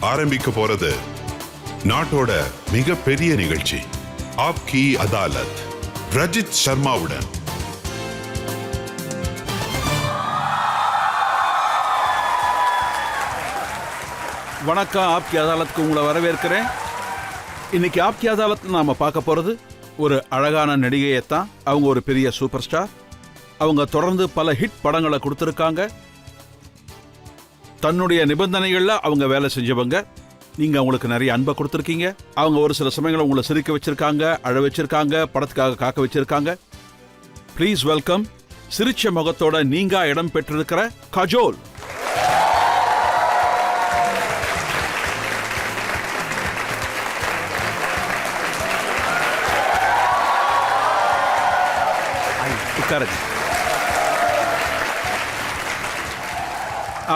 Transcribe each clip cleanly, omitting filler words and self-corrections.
ஆரம்பிக்க போறது நாட்டோட மிகப்பெரிய நிகழ்ச்சி ஆப்கி அதாலத் ரஜித் சர்மாவுடன். வணக்கம். ஆப்கி அதாலத்துக்கு உங்களை வரவேற்கிறேன். இன்னைக்கு ஆப்கி அதாலத் நாம பார்க்க போறது ஒரு அழகான நடிகையைத்தான். அவங்க ஒரு பெரிய சூப்பர் ஸ்டார். அவங்க தொடர்ந்து பல ஹிட் படங்களை கொடுத்துருக்காங்க. தன்னுடைய நிபந்தனைகள்ல அவங்க வேலை செஞ்சவங்க. நீங்க அவங்களுக்கு நிறைய அன்பை கொடுத்துருக்கீங்க. அவங்க ஒரு சில சமயங்களை உங்களை சிரிக்க வச்சிருக்காங்க, அழ வச்சிருக்காங்க, படத்துக்காக காக்க வச்சிருக்காங்க. ப்ளீஸ் வெல்கம் சிரிச்ச முகத்தோட நீங்க இடம் பெற்றிருக்கிற கஜோல்.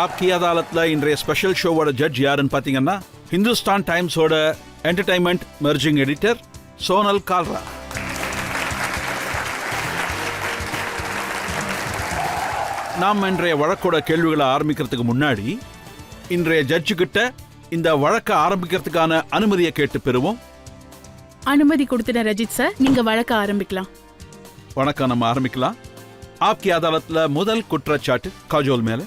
ஆப்கி அதாலத்ல இன்றைய ஸ்பெஷல் ஷோவோட ஜட்ஜ் யாருன்னு பாத்தீங்கன்னா, ஹிந்துஸ்தான் டைம்ஸோட entertainment merging editor Sonal Kalra. நாம் இன்றைய வழக்கோட கேள்விகளை ஆரம்பிக்கிறதுக்கு முன்னாடி இன்றைய ஜட்ஜு கிட்ட இந்த வழக்கை ஆரம்பிக்கிறதுக்கான அனுமதியை கேட்டு பெறுவோம். அனுமதி கொடுத்துட்ட ரஜித் சார், நீங்க வழக்க ஆரம்பிக்கலாம். வணக்கம், நம்ம ஆரம்பிக்கலாம். ஆப்கி அதாலத்ல முதல் குற்றச்சாட்டு கஜோல் மேல.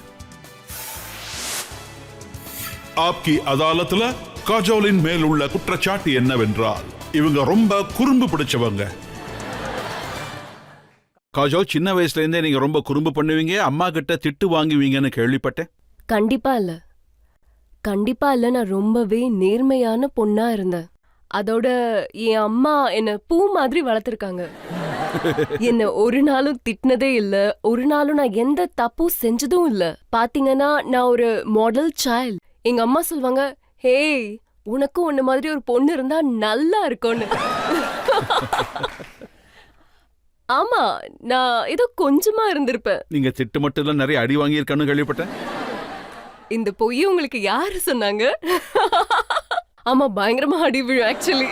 ஆப்கி அதாலத்துல கஜோலின் மேல் உள்ள குற்றச்சாட்டு என்னவென்றால், இவங்க ரொம்ப குறும்பு பிடிச்சவங்க. கஜோல், சின்ன வயசுல இருந்தே நீங்க ரொம்ப குறும்பு பண்ணுவீங்க, அம்மா கிட்ட திட்டு வாங்குவீங்கன்னு கேள்விப்பட்டேன். கண்டிப்பா இல்ல, நான் ரொம்பவே நேர்மையான பொண்ணா இருந்தேன். அதோட என் அம்மா என்ன பூ மாதிரி வளர்த்திருக்காங்க. என்ன ஒரு நாளும் திட்டினதே இல்ல, ஒரு நாளும் நான் எந்த தப்பும் செஞ்சதும் இல்ல. பாத்தீங்கன்னா நான் ஒரு மாடல் சைல்ட். எங்க அம்மா சொல்வாங்க, ஹே உனக்கும் உன்ன மாதிரி ஒரு பொண்ணு இருந்தா நல்லா இருக்கும்னு. ஆமா, நான் ஏதோ கொஞ்சமா இருந்திருப்பேன். நீங்க திட்டு மட்டும் இல்ல, நிறைய அடி வாங்கியிருக்கான்னு கேள்விப்பட்டேன். இந்த பொய் உங்களுக்கு யாரு சொன்னாங்க? ஆமா, பயங்கரமா அடி விழும். ஆக்சுவலி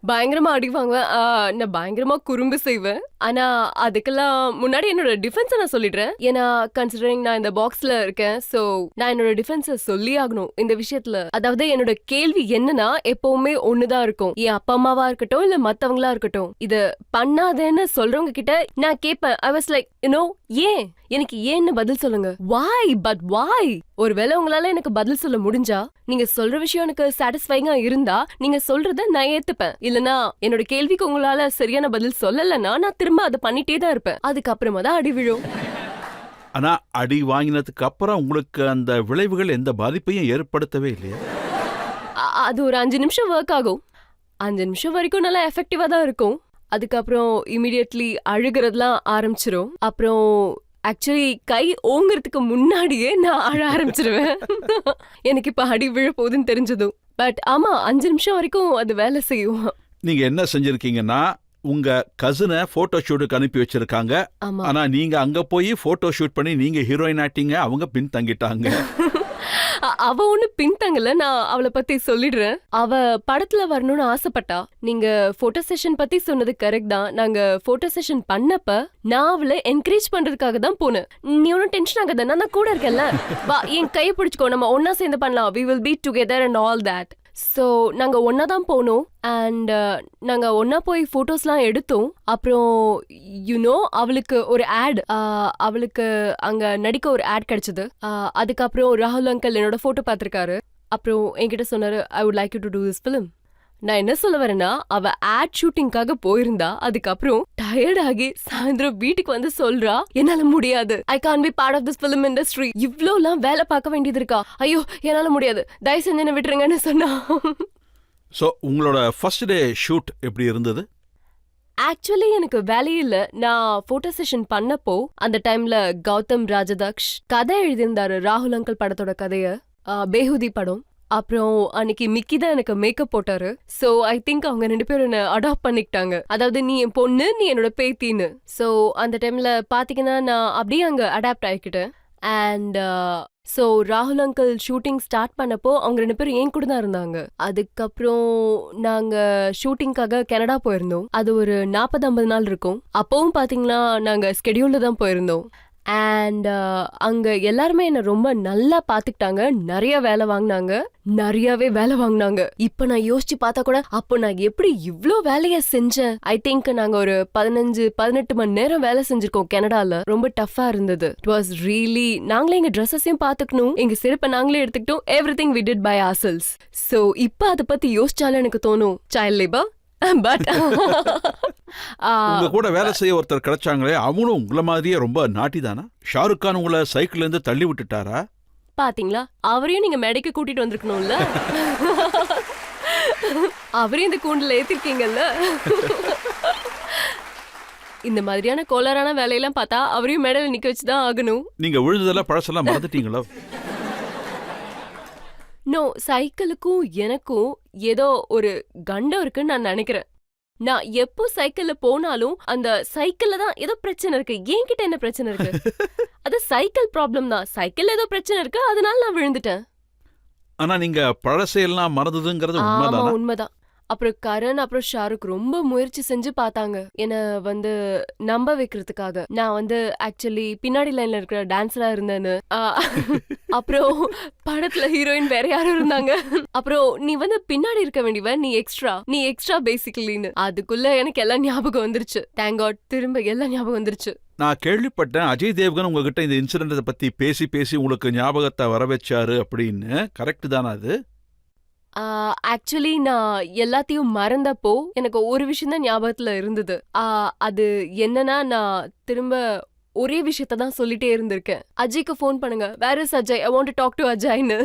பயங்கரமா அடி வாங்குவேன். நான் பயங்கரமா குறும்பு செய்வேன். ஆனா அதுக்கெல்லாம் முன்னாடி என்னோட டிஃபென்ஸை நான் சொல்லிடுறேன். ஏன்னா கன்சிடரிங் நான் இந்த பாக்ஸ்ல இருக்கேன், சோ நான் என்னோட டிஃபென்ஸை சொல்லி ஆகணும் இந்த விஷயத்துல. அதாவது என்னோட கேள்வி என்னன்னா, எப்பவுமே ஒண்ணுதான் இருக்கும். என் அப்பா அம்மாவா இருக்கட்டும் இல்ல மத்தவங்களா இருக்கட்டும், இத பண்ணாதேன்னு சொல்றவங்க கிட்ட நான் கேட்பேன், ஐ வாஸ் லைக், ஏன் எனக்கு ஏன்னு பதில் சொல்லுங்க. வாய் பட் வாய். ஒருவேளை உங்களால எனக்கு பதில் சொல்ல முடிஞ்சா, நீங்க சொல்ற விஷயம் எனக்கு சாட்டிஸ்ஃபைங்கா இருந்தா நீங்க சொல்றத நான் ஏத்துப்பேன். இல்லனா என்னோட கேள்விக்கு உங்களால சரியான பதில் சொல்லலன்னா நான் திரும்ப அதை பண்ணிட்டே தான் இருப்பேன். அதுக்கப்புறமா தான் அடி விழும். ஆனா அடி வாங்கினதுக்கு அப்புறம் உங்களுக்கு அந்த விளைவுகள் எந்த பாதிப்பையும் ஏற்படுத்தவே இல்லையா? அது ஒரு 5 நிமிஷம் ஒர்க் ஆகும். 5 நிமிஷம் வரைக்கும் நல்லா எஃபெக்டிவா தான் இருக்கும். அதுக்கப்புறம் இமிடியட்லி அழுகிறதுலாம் ஆரம்பிச்சிரும். அப்புறம் ஆக்சுவலி கை ஓங்குறதுக்கு முன்னாடியே நான் அழ ஆரம்பிச்சிருவேன். எனக்கு இப்ப அடி விழ போகுதுன்னு தெரிஞ்சதும். பட் ஆமா, 5 நிமிஷம் வரைக்கும் அது வேலை செய்யும். நீங்க என்ன செஞ்சிருக்கீங்கன்னா, உங்க கசினை போட்டோ ஷூட்டுக்கு அனுப்பி வச்சிருக்காங்க. ஆனா நீங்க அங்க போய் போட்டோ ஷூட் பண்ணி நீங்க ஹீரோயின் ஆட்டிங்க, அவங்க பின் தங்கிட்டாங்க. அவ ஒண்ணு பின்தங்கல, நான் அவளை பத்தி சொல்லிடுறேன். அவ படத்துல வரணும்னு ஆசைப்பட்டா. நீங்க போட்டோ செஷன் பத்தி சொன்னது கரெக்ட் தான். நாங்க போட்டோ செஷன் பண்ணப்ப நான் அவளை என்கரேஜ் பண்றதுக்காக தான் போனேன். நீ ஒன்னும் டென்ஷன் ஆகாத, நான் கூட இருக்கேன்ல, வா என் கையை பிடிச்சுக்கோ, நம்ம ஒன்னா சேர்ந்து பண்ணலாம், we will be together and all that. So நாங்க ஒன்னா தான் போனோம். அண்ட் நாங்க ஒன்னா போய் போட்டோஸ்லாம் எடுத்தோம். அப்புறம் அவளுக்கு ஒரு ஆட், அவளுக்கு அங்க நடிக்க ஒரு ஆட் கிடைச்சது. அதுக்கப்புறம் ராகுல் அங்கிள் என்னோட போட்டோ பார்த்திருக்காரு. அப்புறம் என்கிட்ட சொன்னாரு, I would like you to do this film. நான் என்ன சொல்ல வரேன்னா, அவ ஆட் ஷூட்டிங்காக போயிருந்தா. அதுக்கப்புறம் டயர்ட் ஆகி சாயந்தரம் வீட்டுக்கு வந்து சொல்றா, என்னால முடியாது, I can't be part of this film industry, இவ்ளோலாம் வேலை பார்க்க வேண்டியது இருக்கா, ஐயோ என்னால முடியாது, தயவு செஞ்சு என்ன விட்டுருங்கன்னு சொன்னா. சோ உங்களோட ஃபர்ஸ்ட் டே ஷூட் எப்படி இருந்தது? ஆக்சுவலி எனக்கு வேலையே இல்ல. நான் போட்டோ செஷன் பண்ணப்போ அந்த டைம்ல கௌதம் ராஜதக்ஷ் கதை எழுதியிருந்தாரு, ராகுல் அங்கிள் படத்தோட கதைய, பேஹுதி படம். அப்புறம் அன்னைக்கு மிக்கி தான் எனக்கு மேக்கப் போட்டாரு. சோ ஐ திங்க் அவங்க 2 பேரும் என்ன அடாப்ட் பண்ணிக்கிட்டாங்க. அதாவது நீ என் பொண்ணு, நீ என்னோட பேத்தின்னு. சோ அந்த டைம்ல பாத்தீங்கன்னா நான் அப்படியே அங்க அடாப்ட் ஆயிக்கிட்டேன். அண்ட் சோ ராகுல் அங்கிள் ஷூட்டிங் ஸ்டார்ட் பண்ணப்போ அவங்க 2 பேரும் என் கூட தான் இருந்தாங்க. அதுக்கப்புறம் நாங்க ஷூட்டிங்காக கனடா போயிருந்தோம். அது ஒரு 40-50 நாள் இருக்கும். அப்பவும் பாத்தீங்கன்னா நாங்க ஸ்கெடியூல்ல தான் போயிருந்தோம். அண்ட் அங்க எல்லாருமே என்ன ரொம்ப நல்லா பாத்துக்கிட்டாங்க, நிறைய வேலை வாங்கினாங்க, நிறையவே வேலை வாங்கினாங்க. இப்ப நான் யோசிச்சு பார்த்தா கூட அப்போ நான் எப்படி இவ்ளோ வேலைய செஞ்சேன். ஐ திங்க் நாங்க ஒரு 15-18 மணி நேரம் வேலை செஞ்சிருக்கோம் கனடால. ரொம்ப டஃபா இருந்தது. It was really. நாங்களே எங்க ட்ரெஸ்ஸஸையும் பாத்துக்கணும், எங்க செருப்பை நாங்களே எடுத்துக்கிட்டோம். Everything we did by ourselves. So இப்ப அத பத்தி யோசிச்சாலும் எனக்கு தோணும் சைல்ட் லேபர். பட் உங்க கூட வேலை செய்ய ஒருத்தர் கிடைச்சாங்களே, அவங்களும் உங்களை மாதிரியே ரொம்ப நாட்டி தானா? ஷாருக் கான் உங்களை சைக்கிள்ல இருந்து தள்ளி விட்டுட்டாரா? பாத்தீங்களா, அவரையும் நீங்க மேடைக்கு கூட்டிட்டு வந்திருக்கணும்ல. அவரையும் இந்த கூண்டுல ஏத்திருக்கீங்கல்ல. இந்த மாதிரியான கோளாறான வேலையெல்லாம் பார்த்தா அவரையும் மேடையில நிக்க வச்சுதான் ஆகணும். நீங்க விழுந்ததெல்லாம் பழசெல்லாம் மறந்துட்டீங்களா? நோ, சைக்கிளுக்கும் எனக்கும் ஏதோ ஒரு கண்டம் இருக்குன்னு நான் நினைக்கிறேன். நான் எப்போ சைக்கிள்ல போனாலும் அந்த சைக்கிள்ல தான் ஏதோ பிரச்சனை இருக்கு. என்கிட்ட என்ன பிரச்சனை இருக்கு? அது சைக்கிள் ப்ராப்ளம் தான். சைக்கிள்ல ஏதோ பிரச்சனை இருக்கு, அதனால நான் விழுந்துட்டேன். ஆனா நீங்க பழசையெல்லாம் மறந்ததுங்கிறது ஆமா, உண்மைதானா? உண்மைதான். அப்புறம் கரண் அப்புறம் ஷாருக் ரொம்ப முயற்சி செஞ்சு பார்த்தாங்க என்ன நம்ப வைக்கிறதுக்காக. நான் ஆக்சுவலி பின்னாடி லைன்ல இருக்கிற டான்ஸரா இருந்தேன்னு. அப்புறம் படத்துல ஹீரோயின் வேற யாரும் இருந்தாங்க. அப்புறம் நீ பின்னாடி இருக்க வேண்டியவ, நீ எக்ஸ்ட்ரா பேசிக்கலின்னு. அதுக்குள்ள எனக்கு எல்லாம் ஞாபகம் வந்துருச்சு. தேங்க் காட், திரும்ப எல்லாம் ஞாபகம் வந்துருச்சு. நான் கேள்விப்பட்டேன் அஜய் தேவ்கன் உங்ககிட்ட இந்த இன்சிடென்ட் பத்தி பேசி பேசி உங்களுக்கு ஞாபகத்தை வர வச்சாரு அப்படின்னு. கரெக்ட் தானா அது? ஆக்சுவலி நான் எல்லாத்தையும் மறந்தப்போ எனக்கு ஒரு விஷயம் தான் ஞாபகத்துல இருந்தது. அது என்னன்னா, நான் திரும்ப ஒரே விஷயத்த தான் சொல்லிட்டே இருந்திருக்கேன். அஜய்க்கு ஃபோன் பண்ணுங்க, where is Ajay, I want to talk to அஜய்னு.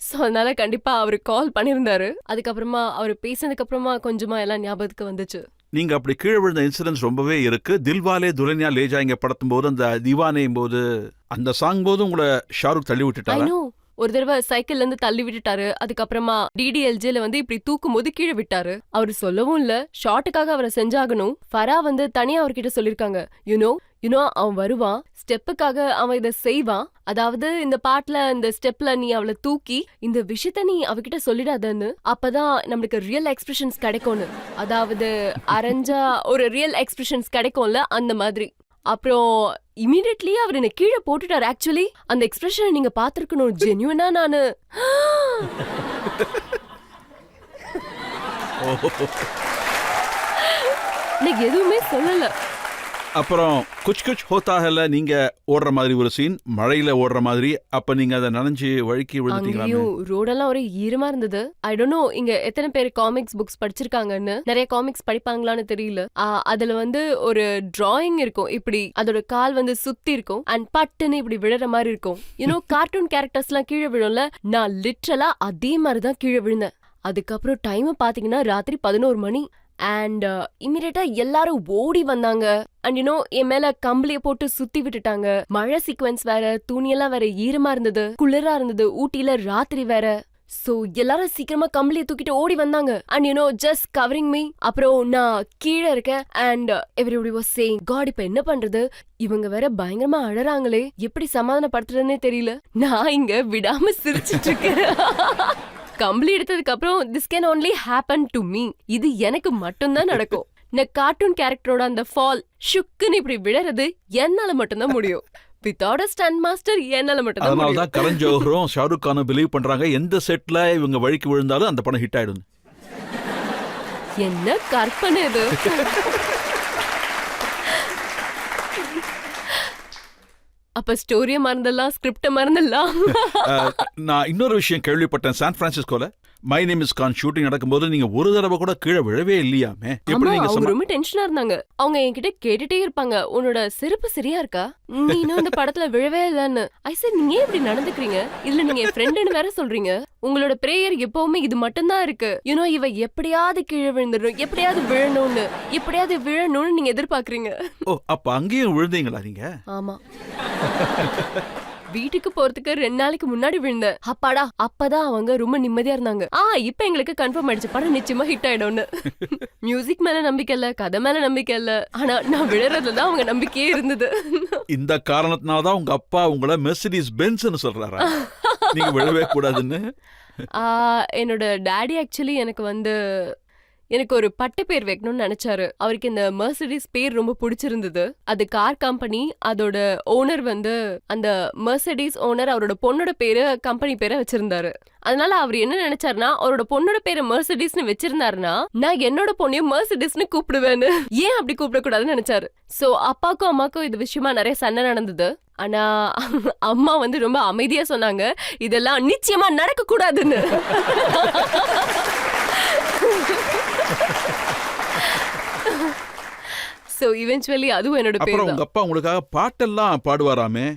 ஸோ அதனால கண்டிப்பா அவரு கால் பண்ணியிருந்தாரு. அதுக்கப்புறமா அவர் பேசினதுக்கு அப்புறமா கொஞ்சமா எல்லாம் ஞாபகத்துக்கு வந்துச்சு. நீங்க அப்படி கீழே விழுந்த இன்சிடென்ட்ஸ் ரொம்பவே இருக்கு. தில்வாலே துல்ஹனியா லே ஜாயேங்கே படத்தும் போது, அந்த தீவானேயும் போது, அந்த சாங் போது உங்களை ஷாருக் தள்ளி விட்டுட்டாரா? ஒரு தடவை சைக்கிள்ல இருந்து தள்ளி விட்டுட்டாரு. அதுக்கப்புறமா DDLJல இப்படி தூக்கும் போது கீழே விட்டாரு. அவரு சொல்லவும் இல்ல, ஷார்ட்டுக்காக அவரை செஞ்சாகணும். ஃபரா தனியா அவர்கிட்ட சொல்லிருக்காங்க, யூனோ அவன் வருவான், ஸ்டெப்புக்காக அவன் இதை செய்வான். அதாவது இந்த பாட்டுல இந்த ஸ்டெப்ல நீ அவளை தூக்கி இந்த விஷயத்த நீ அவகிட்ட சொல்லிடாதன்னு, அப்பதான் நம்மளுக்கு ரியல் எக்ஸ்பிரஷன்ஸ் கிடைக்கும்னு. அதாவது அரைஞ்சா ஒரு ரியல் எக்ஸ்பிரஷன்ஸ் கிடைக்கும்ல, அந்த மாதிரி. அப்புறம் இமீடியட்லி அவர் என்ன கீழே போட்டுட்டார். ஆக்சுவலி அந்த எக்ஸ்பிரஷனை நீங்க பாத்திருக்கணும். ஜென்யூனா நானு எனக்கு எதுவுமே சொல்லல. அப்புறம் குச் குச் ஹோத்தா ஹைல நீங்க ஓடுற மாதிரி ஒரு சீன், மழையில ஓடுற மாதிரி. அப்ப நீங்க அதை நனைஞ்சு வழுக்கி விழுந்துட்டீங்களா? அங்கேயும் ரோடெல்லாம் ஒரே ஈரமா இருந்தது. ஐ டோன்ட் நோ இங்க எத்தனை பேர் காமிக்ஸ் புக்ஸ் படிச்சிருக்காங்கன்னு. நிறைய காமிக்ஸ் படிப்பாங்களான்னு தெரியல. அதுல ஒரு டிராயிங் இருக்கும், இப்படி அதோட கால் சுத்தி இருக்கும் அண்ட் பட்டுன்னு இப்படி விழுற மாதிரி இருக்கும். கார்ட்டூன் கேரக்டர்ஸ் எல்லாம் கீழே விழும்ல, நான் லிட்டரலா அதே மாதிரிதான் கீழே விழுந்தேன். அதுக்கப்புறம் டைம் பாத்தீங்கன்னா ராத்திரி 11 மணி. அண்ட் இமீடியட்டா எல்லாரும் ஓடி வந்தாங்க. அண்ட் என் மேல கம்பளிய போட்டு சுத்தி விட்டுட்டாங்க. மழை சீக்வன்ஸ் வேற, துணியெல்லாம் வேற ஈரமா இருந்தது, குளிரா இருந்தது, ஊட்டில ராத்திரி வேற. சோ எல்லாரும் சீக்கிரமா கம்பளிய தூக்கிட்டு ஓடி வந்தாங்க. And just covering me. அப்புறம் நான் கீழே இருக்கேன் and everybody was saying, God இப்ப என்ன பண்றது, இவங்க வேற பயங்கரமா அழறாங்களே, எப்படி சமாதானப்படுத்துறதுன்னே தெரியல. நான் இங்க விடாம சிரிச்சிட்டு இருக்கேன். கம்பளி எடுத்ததுக்கு அப்புறம் this can only happen to me. இது எனக்கு மட்டும்தான் நடக்கும். நான் கார்ட்டூன் கேரக்டரோட அந்த ஃபால் ஷுக்குன்னு இப்படி விழறது என்னால மட்டும்தான் முடியும். வித்தவுட் அ ஸ்டண்ட் மாஸ்டர் என்னால மட்டும்தான் முடியும். அதனால தான் கரண் ஜோஹரும் ஷாருக் கானும் பிலீவ் பண்றாங்க, எந்த செட்ல இவங்க வழிக்கு விழுந்தாலும் அந்த படம் ஹிட் ஆயிடும். என்ன கற்பனை இது. அப்ப ஸ்டோரிய மறந்துடலாம், ஸ்கிரிப்ட மறந்துடலாம். நான் இன்னொரு விஷயம் கேள்விப்பட்டேன், சான் பிரான்சிஸ்கோல my name is Khan shooting நடக்கும்போது நீங்க ஒரு தடவை கூட கீழே விழவே இல்லையாமே. எப்படி நீங்க? அவங்க ரொம்ப டென்ஷனா இருந்தாங்க. அவங்க என்கிட்ட கேட்டுட்டே இருப்பாங்க, உன்னோட செருப்பு சரியா இருக்கா, நீ இன்னும் இந்த படத்துல விழவே இல்லன்னு. ஐ சார், நீங்க எப்படி நடந்துக்கிறீங்க, இதுல நீங்க என் ஃப்ரெண்டுன்னு வேற சொல்றீங்க. உங்களோட பிரேயர் எப்பவுமே இது மட்டும்தான் இருக்கு. இவ எப்படியாவது கீழே விழுந்துடும், எப்படியாவது விழணும்னு நீங்க எதிர்பார்க்கறீங்க. ஓ, அப்ப அங்கேயும் விழுந்தீங்களா நீங்க? ஆமா. வீட்டுக்கு போறதுக்கு 2 நாளைக்கு முன்னாடி விழுந்த. அப்பாடா, அப்பதான் அவங்க ரொம்ப நிம்மதியா இருந்தாங்க. இப்ப எங்களுக்கு கன்ஃபார்ம் ஆயிடுச்சு, படம் நிச்சயமா ஹிட் ஆயிடும்னு. மியூசிக் மேல நம்பிக்கை இல்ல, கதை மேல நம்பிக்கை இல்ல, ஆனா நான் விழுறதுலதான் அவங்க நம்பிக்கையே இருந்தது. இந்த காரணத்தினாலதான் உங்க அப்பா உங்களை மெர்சிடிஸ் பென்ஸ்னு சொல்றாரா, நீங்க விழவே கூடாதுன்னு? என்னோட டாடி ஆக்சுவலி எனக்கு எனக்கு ஒரு பட்ட பேர் வைக்கணும்னு நினைச்சாரு. அவருக்கு இந்த மெர்சிடிஸ் பேர் ரொம்ப பிடிச்சிருந்தது. அது கார் கம்பெனி, அதோட ஓனர் வந்து அந்த மெர்சிடிஸ் ஓனர் அவரோட பொண்ணோட பேரு கம்பெனி பேரை வச்சிருந்தாரு. அதனால அவர் என்ன நினைச்சாருன்னா, அவரோட பொண்ணோட பேரை மெர்சிடிஸ்னு வச்சிருந்தாருன்னா நான் என்னோட பொண்ணையும் மெர்சிடிஸ்னு கூப்பிடுவேன்னு. ஏன் அப்படி கூப்பிடக்கூடாதுன்னு நினைச்சாரு. சோ அப்பாக்கும் அம்மாக்கும் இது விஷயமா நிறைய சண்டை நடந்தது. ஆனா அம்மா வந்து ரொம்ப அமைதியா சொன்னாங்க, இதெல்லாம் நிச்சயமா நடக்க கூடாதுன்னு. சோ இவென்ச்சுவலி அதுவும் என்னோட பேர் அப்புறம் தான். உங்க அப்பா உங்களுக்காக பாட்டெல்லாம் பாடுவாராமே?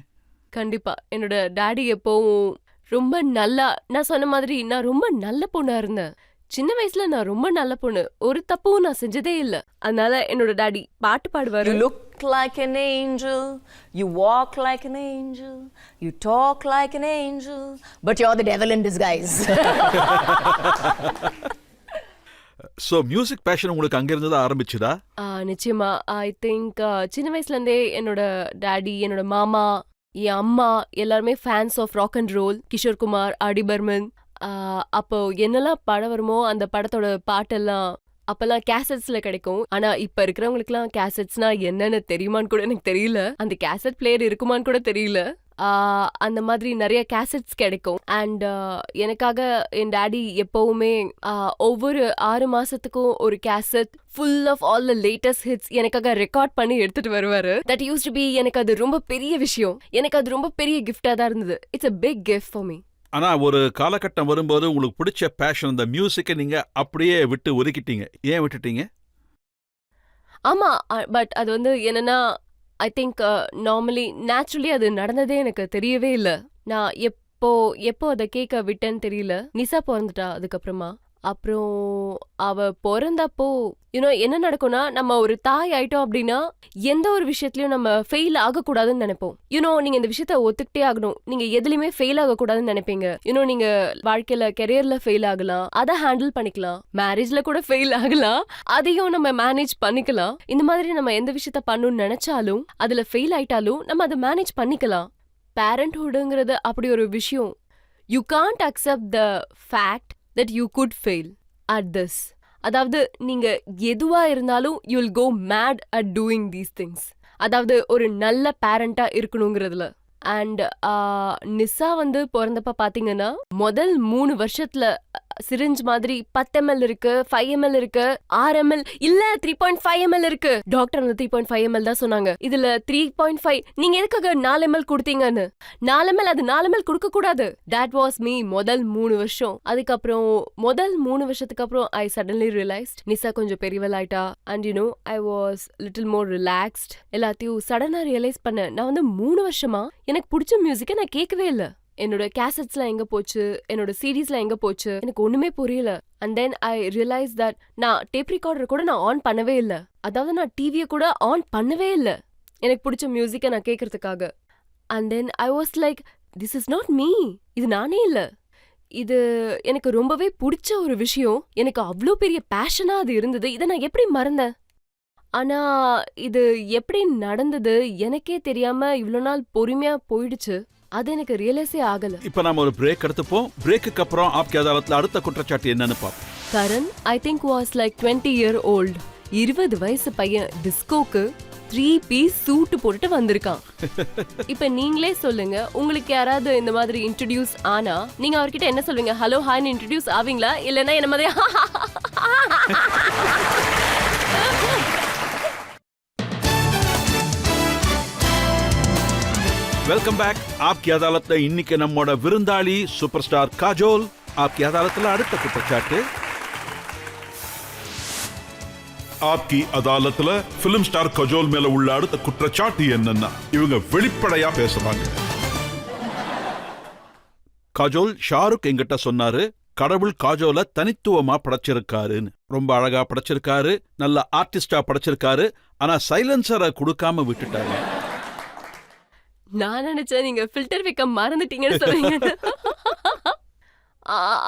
கண்டிப்பா என்னோட டாடி எப்பவும் ரொம்ப நல்லா, நான் சொன்ன மாதிரி நான் ரொம்ப நல்ல பொண்ணா இருந்தேன். சின்ன வயசுல நான் ரொம்ப நல்ல பொண்ணு, ஒரு தப்பும் நான் செஞ்சதே இல்ல. அதனால என்னோட டாடி பாட்டு பாடுவாரு. You look like an angel, you walk like an angel, you talk like an angel, but you're the devil in disguise. So music passion உங்களுக்கு அங்க இருந்து தான் ஆரம்பிச்சுதா? நிச்சயமா ஐ திங்க் சின்ன வயசுல இருந்தே என்னோட டாடி, என்னோட மாமா, என் அம்மா எல்லாருமே fans of rock and roll. Kishore Kumar, R D Burman. அப்போ என்னெல்லாம் படம் வருமோ அந்த படத்தோட பாட்டெல்லாம் அப்பெல்லாம் கேசட்ஸ்ல கிடைக்கும். ஆனா இப்ப இருக்கிறவங்களுக்குலாம் கேசட்ஸ்னா என்னன்னு தெரியுமான்னு கூட எனக்கு தெரியல. அந்த கேசட் பிளேயர் இருக்குமான்னு கூட தெரியல. அந்த மாதிரி நிறைய கேசட்ஸ் கிடைக்கும். அண்ட் எனக்காக என் டாடி எப்பவுமே ஒவ்வொரு 6 மாசத்துக்கும் ஒரு cassette full of all the latest hits எனக்காக ரெக்கார்ட் பண்ணி எடுத்துட்டு வருவாரு. தட் யூஸ் டு பி, எனக்கு அது ரொம்ப பெரிய விஷயம். எனக்கு அது ரொம்ப பெரிய கிஃப்டா தான் இருந்தது. It's a big gift for me. ஆனா ஒரு காலகட்டம் வரும்போது உங்களுக்கு பிடிச்ச பேஷன் இந்த மியூசிக்கை நீங்க அப்படியே விட்டு ஒதுக்கிட்டீங்க. ஏன் விட்டுட்டீங்க? ஆமா, பட் அது வந்து என்னன்னா ஐ திங்க் நார்மலி நேச்சுரலி அது நடந்ததே எனக்கு தெரியவே இல்ல. நான் எப்போ அதை கேட்க விட்டேன்னு தெரியல. நிசா பிறந்துட்டா அதுக்கப்புறமா. அப்புறம் அவ பிறந்தப்போ என்ன நடக்கும்னா, நம்ம ஒரு தாய் ஆயிட்டோம் அப்படின்னா எந்த ஒரு விஷயத்துலயும் நம்ம ஃபெயில் ஆகக்கூடாதுன்னு நினைப்போம். நீங்க இந்த விஷயத்த ஒத்துக்கிட்டே ஆகணும். நீங்க எதுலயுமே ஃபெயில் ஆகக்கூடாதுன்னு நினைப்பீங்க. நீங்க வாழ்க்கையில கெரியர்ல ஃபெயில் ஆகலாம், அதை ஹேண்டில் பண்ணிக்கலாம். மேரேஜ்ல கூட ஃபெயில் ஆகலாம், அதையும் நம்ம மேனேஜ் பண்ணிக்கலாம். இந்த மாதிரி நம்ம எந்த விஷயத்த பண்ணணும்னு நினைச்சாலும் அதுல ஃபெயில் ஆயிட்டாலும் நம்ம அதை மேனேஜ் பண்ணிக்கலாம். பேரண்ட்ஹுட்ங்கிறது அப்படி ஒரு விஷயம். You can't accept the fact that you could fail at this. அதாவது நீங்க எதுவா இருந்தாலும் you will go mad at doing these things. அதாவது ஒரு நல்ல பேரண்டா இருக்கணுங்கிறதுல. அண்ட் நிசா வந்து பிறந்தப்ப பாத்தீங்கன்னா முதல் 3 வருஷத்துல சிரிஞ்ச் மாதிரி 10 ml இருக்கு, 5 ml இருக்கு, 6 ml இல்ல 3.5 ml இருக்கு. டாக்டர் வந்து 3.5 ml தான் சொன்னாங்க. இதுல 3.5 நீங்க எதுக்காக 4 ml கொடுத்தீங்கன்னு. 4 ml அது 4 ml கொடுக்க கூடாது. that was me முதல் 3 வருஷம். அதுக்கப்புறம் முதல் 3 வருஷத்துக்கு அப்புறம் I suddenly realized நிசா கொஞ்சம் பெரியவள் ஆயிட்டா. and I was little more relaxed. எல்லாத்தையும் சடனா ரியலைஸ் பண்ண. நான் வந்து 3 வருஷமா எனக்கு பிடிச்ச மியூசிக்கை நான் கேட்கவே இல்ல. என்னோட கேசட்ஸ்லாம் எங்க போச்சு, என்னோட சீடிஸ்லாம் எங்க போச்சு, எனக்கு ஒண்ணுமே புரியல. And then I realise that நான் டேப் ரெக்கார்டர் கூட நான் ஆன் பண்ணவே இல்ல. அதாவது நான் டிவியை கூட ஆன் பண்ணவே இல்ல எனக்கு பிடிச்ச மியூசிக்கை நான் கேட்கறதுக்காக. And then I was like, this is not me. இது நானே இல்ல. இது எனக்கு ரொம்பவே பிடிச்ச ஒரு விஷயம். எனக்கு அவ்வளோ பெரிய பேஷனா அது இருந்தது. இதை நான் எப்படி மறந்தேன்? ஆனா இது எப்படி நடந்தது எனக்கே தெரியாம இவ்வளோ நாள் பொறுமையா போயிடுச்சு. அது எனக்கு ரியலைஸே ஆகல. இப்ப நாம ஒரு பிரேக் எடுத்துப்போம். பிரேக்குக்கு அப்புறம் ஆப்கி அதாலத்ல அடுத்த குற்றச்சாட்டு என்னன்னு பாப்போம். Karan I think was like 20 year old. 20 வயசு பையன் டிஸ்கோக்கு 3 piece சூட் போட்டுட்டு வந்திருக்கான். இப்ப நீங்களே சொல்லுங்க, உங்களுக்கு யாராவது இந்த மாதிரி இன்ட்ரோடியூஸ் ஆனா நீங்க அவர்கிட்ட என்ன சொல்வீங்க? ஹலோ ஹாய்னு இன்ட்ரோடியூஸ் ஆவீங்களா? இல்லைன்னா என்ன மாதிரி வெல்கம் பேக். ஆப்கி அதாலத்ல இன்னைக்கு நம்மோட விருந்தாளி சூப்பர் ஸ்டார் காஜோல். ஆப்கி அதாலத்ல அடுத்த குற்றச்சாட்டு. ஆப்கி அதாலத்ல பிலிம் ஸ்டார் கஜோல் மேல உள்ள அடுத்த குற்றச்சாட்டு என்னன்னா, இவங்க வெளிப்படையா பேசுறாங்க. காஜோல், ஷாருக் என்கிட்ட சொன்னாரு கடவுள் காஜோல தனித்துவமா படைச்சிருக்காருன்னு. ரொம்ப அழகா படைச்சிருக்காரு, நல்ல ஆர்டிஸ்டா படைச்சிருக்காரு. ஆனா சைலன்சரை கொடுக்காம விட்டுட்டாரு. நான் நினைச்சேன் நீங்க ஃபில்டர் வைக்க மறந்துட்டீங்கன்னு சொல்றீங்க.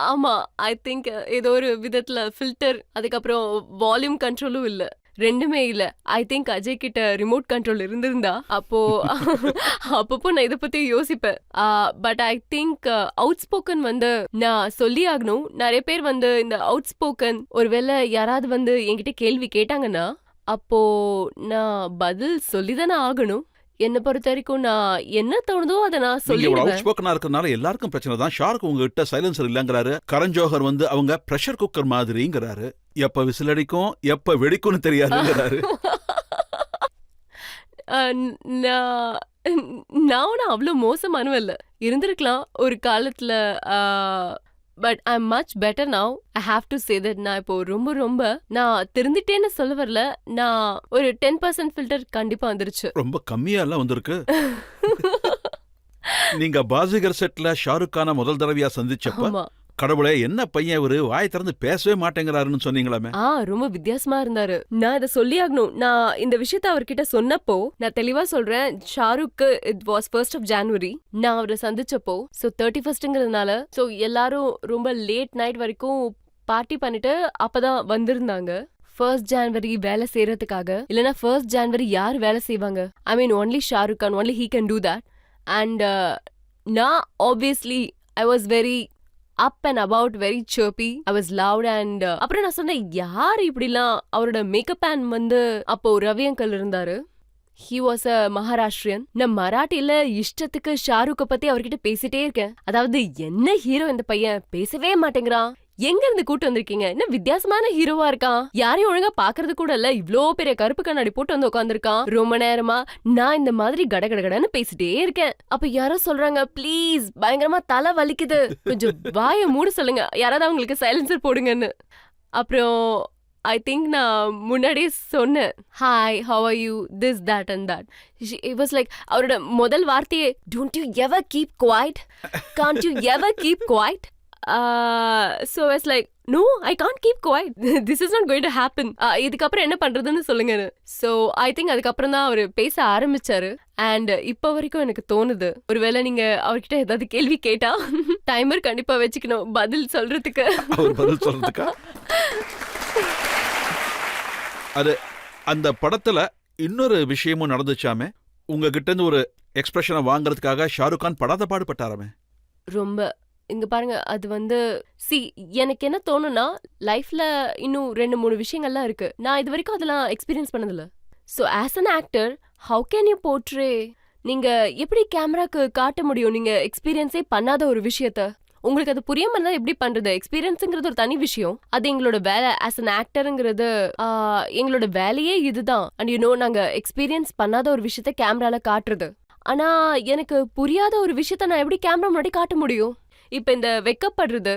ஆமா, ஐ திங்க் ஏதோ ஒரு விதத்துல ஃபில்டர், அதுக்கப்புறம் வால்யூம் கண்ட்ரோலும் இல்ல. ரெண்டுமே இல்ல. ஐ திங்க் அஜய் கிட்ட ரிமோட் கண்ட்ரோல் இருந்திருந்தா அப்பப்போ நான் இத பத்தி யோசிப்பேன். But I think out spoken வந்து நான் சொல்லி ஆகணும். நிறைய பேர் வந்து இந்த அவுட் ஸ்போக்கன் ஒருவேளை யாராவது வந்து என்கிட்ட கேள்வி கேட்டாங்கன்னா அப்போ நான் பதில் சொல்லிதானே ஆகணும். என்ன பொறுத்த வரைக்கும் நான் என்ன தோணுதோ அதை நான் நீங்க அவுட் சொல்லிடுவேன். ஸ்போக்கனா இருக்கறனால எல்லாருக்கும் பிரச்சனை தான். ஷாருக் உங்ககிட்ட சைலன்சர் இல்லங்கறாரு. கரண் ஜோஹர் வந்து அவங்க பிரஷர் குக்கர் மாதிரிங்கறாரு. எப்ப விசில் அடிக்கும் எப்ப வெடிக்கும்னு தெரியாதுங்கறாரு. நான் நான் ஒன்னும் அவ்வளோ மோசமானவ இல்ல. இருந்திருக்கலாம் ஒரு காலத்துல. But I am much better now. I have to say that நான் இப்போ ரொம்ப நான் திருந்திட்டேன்னு சொல்ல வரல. நான் ஒரு 10% ஃபில்டர் கண்டிப்பா வந்துருச்சு. ரொம்ப கம்மியா எல்லாம் வந்திருக்கு. நீங்க பாசிகர் செட்ல ஷாருக் கான முதல் தடவையா சந்திச்சப்ப ஆமா. கடவுளே என்ன பையன் இவரு வாய் திறந்து பேசவே மாட்டேங்கிறாருன்னு சொன்னீங்களாமே. ரொம்ப வித்தியாசமா இருந்தாரு. நான் இத சொல்லி ஆகணும். நான் இந்த விஷயத்த அவர்கிட்ட சொன்னப்போ நான் தெளிவா சொல்றேன். Shahrukh it was 1st of January நான் அவரை சந்திச்சப்போ. ஸோ 31ங்கிறதுனால ஸோ எல்லாரும் ரொம்ப லேட் நைட் வரைக்கும் பார்ட்டி பண்ணிட்டு அப்பதான் வந்திருந்தாங்க. 1st January வேலை செய்யறதுக்காக. இல்லனா 1st January யார் வேலை செய்வாங்க? I mean only Shahrukh Khan, only he can do that. And நான் obviously I was very up and about, very chirpy. I was loud and அப்புறம் நான் சொன்னேன் யார் இப்படிலாம். அவரோட மேக்கப் மேன் வந்து அப்போ ரவி அங்கிள் இருந்தாரு. He was a Maharashtrian. நான் மராட்டில இஷ்டத்துக்கு ஷாருக்க பத்தி அவர்கிட்ட பேசிட்டே இருக்கேன். அதாவது என்ன ஹீரோ இந்த பையன் பேசவே மாட்டேங்கிறான். எங்க இருந்து கூட்டு வந்திருக்கீங்க? என்ன வித்தியாசமான ஹீரோவா இருக்கான். யாரையும் ஒழுங்கா பாக்குறது கூட இல்ல. இவ்ளோ பெரிய கருப்பு கண்ணாடி போட்டு வந்து உட்காந்துருக்கான். ரொம்ப நேரமா நான் இந்த மாதிரி கடகடன்னு பேசிட்டே இருக்கேன். அப்ப யாரோ சொல்றாங்க ப்ளீஸ் பயங்கரமா தலை வலிக்குது, கொஞ்சம் வாயை மூட சொல்லுங்க, யாராவது அவங்களுக்கு சைலன்சர் போடுங்கன்னு. அப்புறம் ஐ திங்க் நான் முன்னாடியே சொன்னேன் hi how are you this that and that. It was like அவரோட முதல் வார்த்தையே don't you ever keep quiet, can't you ever keep quiet. So I was like, no, I can't keep quiet. This is not going to happen. இதுக்கப்புறம் என்ன பண்றதுன்னு சொல்லுங்க. So I think அதுக்கப்புறம் தான் அவர் பேச ஆரம்பிச்சாரு. அண்ட் இப்ப வரைக்கும் எனக்கு தோணுது ஒருவேளை நீங்க அவர்கிட்ட ஏதாவது கேள்வி கேட்டா டைமர் கண்டிப்பா வச்சுக்கணும் பதில் சொல்றதுக்கு. அவர் பதில் சொல்றதுக்கா? அது அந்த படத்துல இன்னொரு விஷயமும் நடந்துச்சாமே. உங்ககிட்ட இருந்து ஒரு எக்ஸ்பிரஷனை வாங்குறதுக்காக ஷாருக் கான் படாத பாடுபட்டாராமே. ரொம்ப இங்க பாருங்க, அது வந்து எனக்கு என்ன தோணும்னா லைஃப்ல இன்னும் 2-3 விஷயங்கள்லாம் இருக்கு. நான் இது வரைக்கும் அதெல்லாம் எக்ஸ்பீரியன்ஸ் பண்ணதில்ல. So as an actor how can you portray? நீங்க எப்படி கேமராக்கு காட்ட முடியும் நீங்க எக்ஸ்பீரியன்ஸே பண்ணாத ஒரு விஷயத்த? உங்களுக்கு அது புரியாம இருந்தா எப்படி பண்றது? எக்ஸ்பீரியன்ஸுங்கிறது ஒரு தனி விஷயம். அது எங்களோட வேலை. ஆஸ் அன் ஆக்டருங்கிறது எங்களோட வேலையே இதுதான். அண்ட் யூ நோ நாங்க எக்ஸ்பீரியன்ஸ் பண்ணாத ஒரு விஷயத்த கேமரால காட்டுறது. ஆனா எனக்கு புரியாத ஒரு விஷயத்த நான் எப்படி கேமரா முன்னாடி காட்ட முடியும்? இப்ப இந்த வெக்கப்படுறது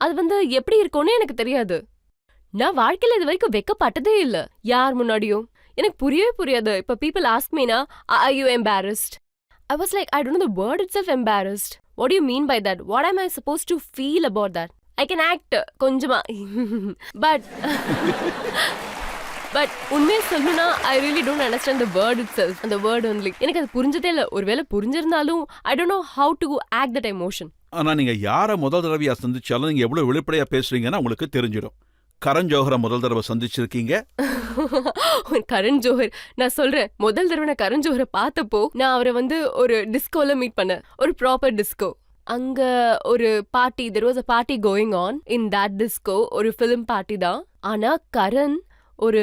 அது வந்து எப்படி இருக்கும்னு எனக்கு தெரியாது. நான் வாழ்க்கையில இது வரைக்கும் வெக்கப்பட்டதே இல்ல யார் முன்னாடியும். எனக்கு புரியவே புரியாது. இப்ப people ask me na, are you embarrassed? I was like, I don't know the word itself, embarrassed. What do you mean by that? What am I supposed to feel about that? I can act கொஞ்சமா but உண்மையை சொல்லணும்னா I really don't understand the word itself. அந்த word only எனக்கு அது புரிஞ்சதே இல்ல. ஒருவேளை புரிஞ்சிருந்தாலும் I don't know how to act that emotion. ஆனா நீங்க யார முதல் தடவையா சந்திச்சாலும் நீங்க எவ்வளவு வெளிப்படையா பேசுறீங்கன்னு உங்களுக்கு தெரிஞ்சிடும். கரண் ஜோஹரை முதல் தடவை சந்திச்சிருக்கீங்க. கரண் ஜோஹர் நான் சொல்றேன், முதல் தடவை நான் கரண் ஜோஹரை பார்த்தப்போ நான் அவரை வந்து ஒரு டிஸ்கோல மீட் பண்ணேன். ஒரு ப்ராப்பர் டிஸ்கோ. அங்க ஒரு party, there was a party going on in that disco. ஒரு film பார்ட்டி தான். ஆனா கரண் ஒரு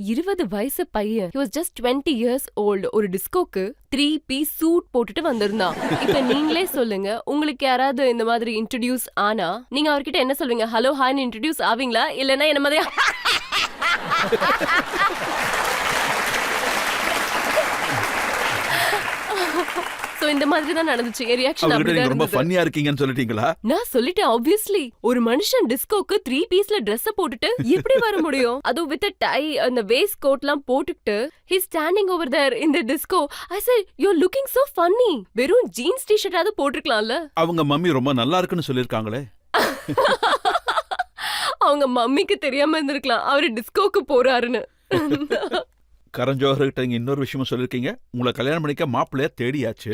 20 வயசு பையன். He was just 20 years old. ஒரு டிஸ்கோக்கு 3-piece சூட் போட்டுட்டு வந்திருந்தான். இப்ப நீங்களே சொல்லுங்க, உங்களுக்கு யாராவது இந்த மாதிரி இன்ட்ரோடியூஸ் ஆனா நீங்க அவர்கிட்ட என்ன சொல்வீங்க? ஹலோ ஹாய்னு இன்ட்ரோடியூஸ் ஆவீங்களா? இல்லைன்னா என்ன மாதிரி சோ இந்த மாதிரி தான் நடந்துச்சு. ரியாக்ஷன் அப்படிதான் ரொம்ப இருந்தது. ஃபன்னியா இருக்கீங்கன்னு சொல்லிட்டீங்களா? நான் சொல்லிட்டேன் ஆப்வியஸ்லி. ஒரு மனுஷன் டிஸ்கோக்கு 3 பீஸ்ல Dress போட்டுட்டு எப்படி வர முடியும்? அது வித் டை அந்த வேஸ்ட் கோட்லாம் போட்டுட்டு he standing over there in the disco. I said you're looking so funny. வெறும் ஜீன்ஸ் டி-ஷர்ட் ஆது போட்டுக்கலாம்ல. அவங்க மம்மி ரொம்ப நல்லா இருக்குன்னு சொல்லிருக்காங்களே. அவங்க மம்மிக்கு தெரியாம இருந்திருக்கலாம் அவரு டிஸ்கோக்கு போறாருன்னு. கரண் ஜோஹர் கிட்ட நீங்க இன்னொரு விஷயமும் சொல்லிருக்கீங்க, உங்களை கல்யாணம் பண்ணிக்க மாப்பிள்ளைய தேடியாச்சு.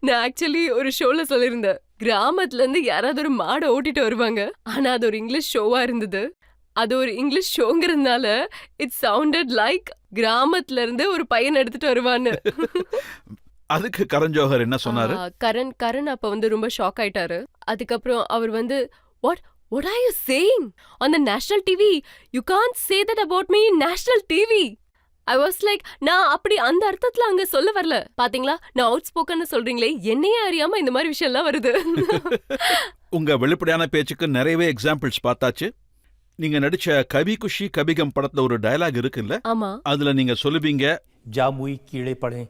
நான் ஆக்சுவலி ஒரு ஷோல சொல்லியிருந்தேன், கிராமத்துல இருந்து யாராவது ஒரு மாடை ஓட்டிட்டு வருவாங்க. ஆனா அது ஒரு இங்கிலீஷ் ஷோவா இருந்தது. அது ஒரு இங்கிலீஷ் ஷோங்கிறதுனால இட் சவுண்டட் லைக் கிராமத்துல இருந்து ஒரு பையன் எடுத்துட்டு வருவான்னு. அதுக்கு கரண் ஜோஹர் என்ன சொன்னாரு? கரண் அப்ப வந்து ரொம்ப ஷாக் ஆயிட்டாரு. அதுக்கப்புறம் அவர் வந்து what are you saying on the national TV? You can't say that about me in national TV. I was like, நான் அப்படி அந்த அர்த்தத்துல அங்க சொல்ல வரல. பாத்தீங்களா, நான் அவுட் ஸ்போக்கன் சொல்றீங்களே, என்னையே அறியாம இந்த மாதிரி விஷயம் எல்லாம் வருது. உங்க வெளிப்படையான பேச்சுக்கு நிறையவே எக்ஸாம்பிள்ஸ் பார்த்தாச்சு. நீங்க நடிச்ச கபி குஷி கபிகம் படத்துல ஒரு டயலாக் இருக்குல்ல, ஆமா, அதுல நீங்க சொல்லுவீங்க, जामुई कीड़े पड़े